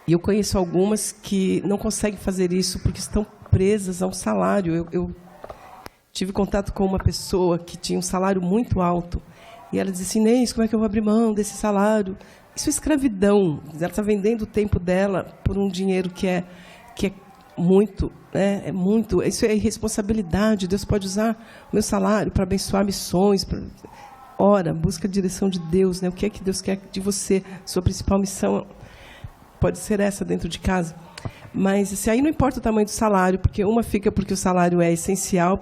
E eu conheço algumas que não conseguem fazer isso porque estão presas a um salário. Eu tive contato com uma pessoa que tinha um salário muito alto E ela diz assim, Inês, como é que eu vou abrir mão desse salário? Isso é escravidão. Ela está vendendo o tempo dela por um dinheiro que é muito, né? É muito. Isso é irresponsabilidade. Deus pode usar o meu salário para abençoar missões. Ora, busca a direção de Deus, né? O que é que Deus quer de você? Sua principal missão pode ser essa dentro de casa. Mas assim, aí não importa o tamanho do salário, porque uma fica porque o salário é essencial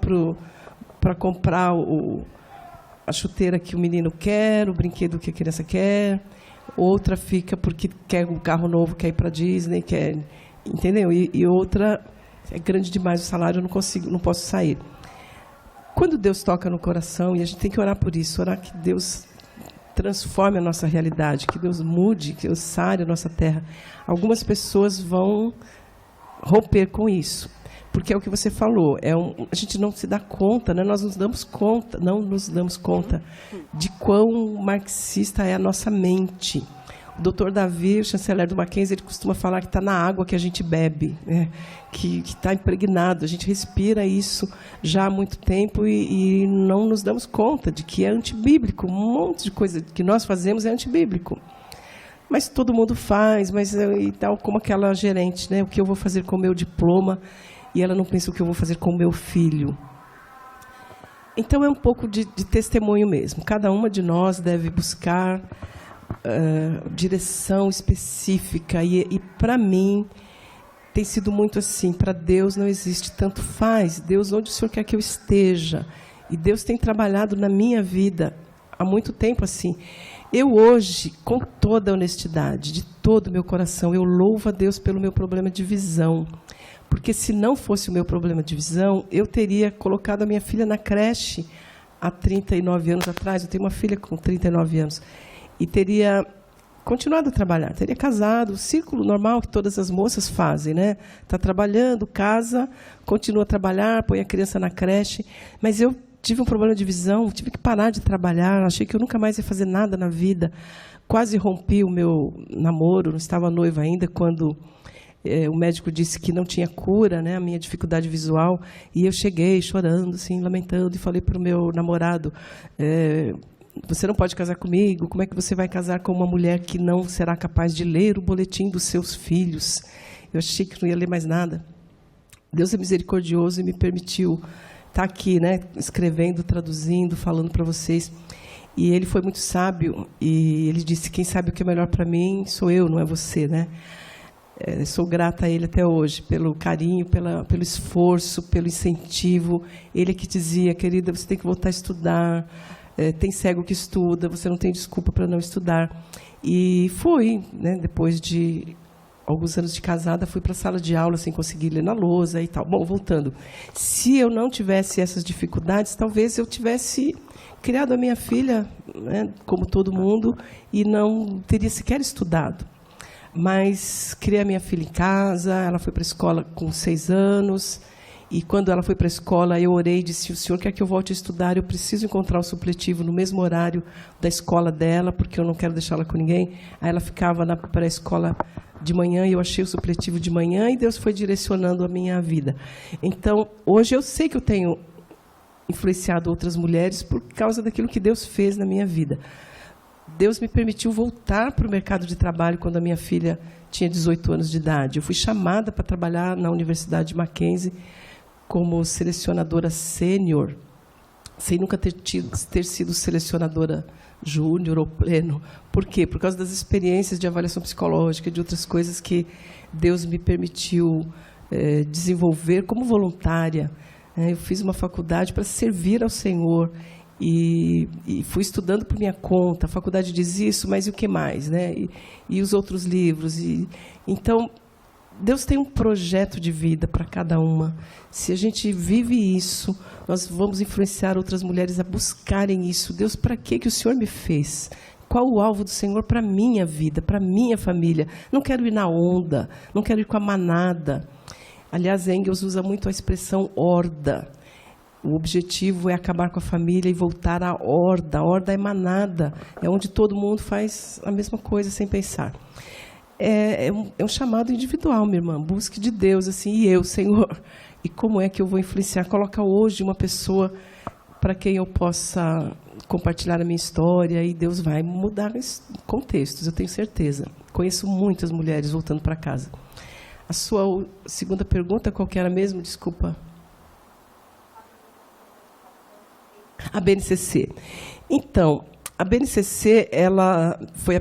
para comprar a chuteira que o menino quer, o brinquedo que a criança quer. Outra fica porque quer um carro novo, quer ir para a Disney, quer, entendeu? E outra é grande demais o salário, eu não posso sair. Quando Deus toca no coração, e a gente tem que orar por isso, orar que Deus transforme a nossa realidade, que Deus mude, que Deus sare a nossa terra. Algumas pessoas vão romper com isso, porque é o que você falou, a gente não se dá conta, né? Nós não nos damos conta de quão marxista é a nossa mente. O Dr. Davi, o chanceler do Mackenzie, ele costuma falar que está na água que a gente bebe, né? Que está impregnado. A gente respira isso já há muito tempo e não nos damos conta de que é antibíblico. Um monte de coisa que nós fazemos é antibíblico. Mas todo mundo faz, e tal, como aquela gerente, né? O que eu vou fazer com o meu diploma? E ela não pensa o que eu vou fazer com o meu filho. Então, é um pouco de testemunho mesmo. Cada uma de nós deve buscar direção específica. E para mim, tem sido muito assim. Para Deus não existe tanto faz. Deus, onde o Senhor quer que eu esteja. E Deus tem trabalhado na minha vida há muito tempo assim. Eu hoje, com toda a honestidade, de todo o meu coração, eu louvo a Deus pelo meu problema de visão. Porque se não fosse o meu problema de visão, eu teria colocado a minha filha na creche há 39 anos atrás. Eu tenho uma filha com 39 anos. E teria continuado a trabalhar, teria casado, o círculo normal que todas as moças fazem, né? Está trabalhando, casa, continua a trabalhar, põe a criança na creche. Mas eu tive um problema de visão, tive que parar de trabalhar, achei que eu nunca mais ia fazer nada na vida. Quase rompi o meu namoro, não estava noiva ainda, quando o médico disse que não tinha cura, né, a minha dificuldade visual. E eu cheguei chorando, assim, lamentando, e falei para o meu namorado, você não pode casar comigo, como é que você vai casar com uma mulher que não será capaz de ler o boletim dos seus filhos? Eu achei que não ia ler mais nada. Deus é misericordioso e me permitiu estar aqui, né, escrevendo, traduzindo, falando para vocês. E ele foi muito sábio, e ele disse, quem sabe o que é melhor para mim sou eu, não é você, né? Sou grata a ele até hoje, pelo carinho, pelo esforço, pelo incentivo. Ele é que dizia, querida, você tem que voltar a estudar, tem cego que estuda, você não tem desculpa para não estudar. E fui, né, depois de alguns anos de casada, fui para a sala de aula sem conseguir ler na lousa e tal. Bom, voltando. Se eu não tivesse essas dificuldades, talvez eu tivesse criado a minha filha, né, como todo mundo, e não teria sequer estudado. Mas criei a minha filha em casa, ela foi para a escola com 6 anos, e quando ela foi para a escola, eu orei e disse, o senhor quer que eu volte a estudar, eu preciso encontrar o supletivo no mesmo horário da escola dela, porque eu não quero deixá-la com ninguém. Aí ela ficava na pré-escola de manhã, e eu achei o supletivo de manhã, e Deus foi direcionando a minha vida. Então, hoje eu sei que eu tenho influenciado outras mulheres por causa daquilo que Deus fez na minha vida. Deus me permitiu voltar para o mercado de trabalho quando a minha filha tinha 18 anos de idade. Eu fui chamada para trabalhar na Universidade de Mackenzie como selecionadora sênior, sem nunca ter sido selecionadora júnior ou pleno. Por quê? Por causa das experiências de avaliação psicológica, de outras coisas que Deus me permitiu desenvolver como voluntária. Eu fiz uma faculdade para servir ao Senhor. E fui estudando por minha conta. A faculdade diz isso, mas e o que mais, né? E os outros livros. Então, Deus tem um projeto de vida para cada uma. Se a gente vive isso, nós vamos influenciar outras mulheres a buscarem isso. Deus, para que o Senhor me fez? Qual o alvo do Senhor para a minha vida, para a minha família? Não quero ir na onda, não quero ir com a manada. Aliás, Engels usa muito a expressão horda. O objetivo é acabar com a família e voltar à horda. A horda é manada, é onde todo mundo faz a mesma coisa sem pensar. É um chamado individual, minha irmã. Busque de Deus, assim, e eu, Senhor. E como é que eu vou influenciar? Coloca hoje uma pessoa para quem eu possa compartilhar a minha história e Deus vai mudar contextos, eu tenho certeza. Conheço muitas mulheres voltando para casa. A sua segunda pergunta, qual que era mesmo? Desculpa. A BNCC. Então, a BNCC ela foi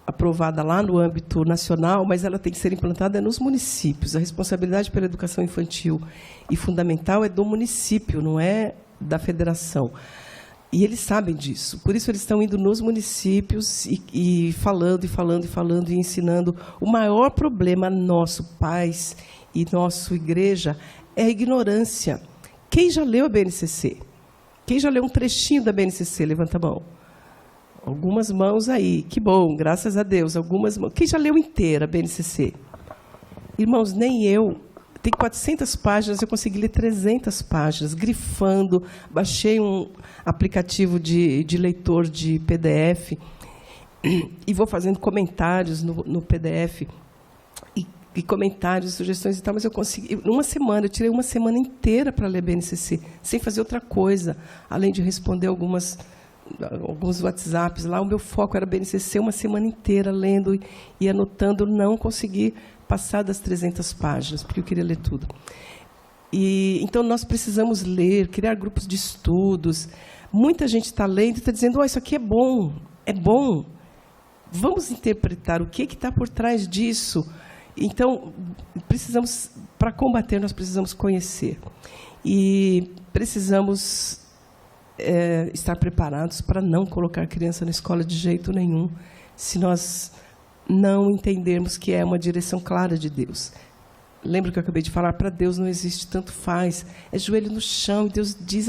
aprovada lá no âmbito nacional, mas ela tem que ser implantada nos municípios. A responsabilidade pela educação infantil e fundamental é do município, não é da federação. E eles sabem disso. Por isso, eles estão indo nos municípios e falando, e ensinando. O maior problema nosso, pais e nossa igreja, é a ignorância. Quem já leu a BNCC? Quem já leu um trechinho da BNCC? Levanta a mão. Algumas mãos aí. Que bom, graças a Deus. Algumas mãos. Quem já leu inteira a BNCC? Irmãos, nem eu. Tem 400 páginas, eu consegui ler 300 páginas, grifando. Baixei um aplicativo de leitor de PDF e vou fazendo comentários no PDF. E comentários, sugestões e tal, mas eu consegui. Numa semana, eu tirei uma semana inteira para ler BNCC, sem fazer outra coisa, além de responder alguns WhatsApps lá. O meu foco era BNCC, uma semana inteira lendo e anotando. Não consegui passar das 300 páginas, porque eu queria ler tudo. Então, nós precisamos ler, criar grupos de estudos. Muita gente está lendo e está dizendo, isso aqui é bom, é bom. Vamos interpretar o que está por trás disso. Então, para combater, nós precisamos conhecer. E precisamos estar preparados para não colocar criança na escola de jeito nenhum, se nós não entendermos que é uma direção clara de Deus. Lembra que eu acabei de falar? Para Deus não existe tanto faz. É joelho no chão, e Deus diz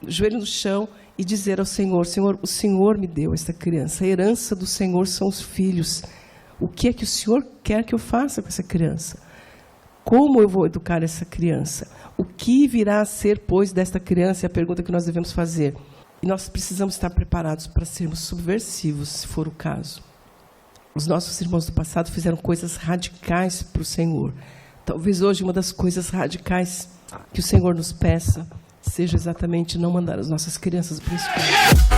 joelho no chão e dizer ao Senhor, Senhor, o Senhor me deu esta criança, a herança do Senhor são os filhos. O que é que o Senhor quer que eu faça com essa criança? Como eu vou educar essa criança? O que virá a ser, pois, desta criança? É a pergunta que nós devemos fazer. E nós precisamos estar preparados para sermos subversivos, se for o caso. Os nossos irmãos do passado fizeram coisas radicais para o Senhor. Talvez hoje uma das coisas radicais que o Senhor nos peça seja exatamente não mandar as nossas crianças para a escola.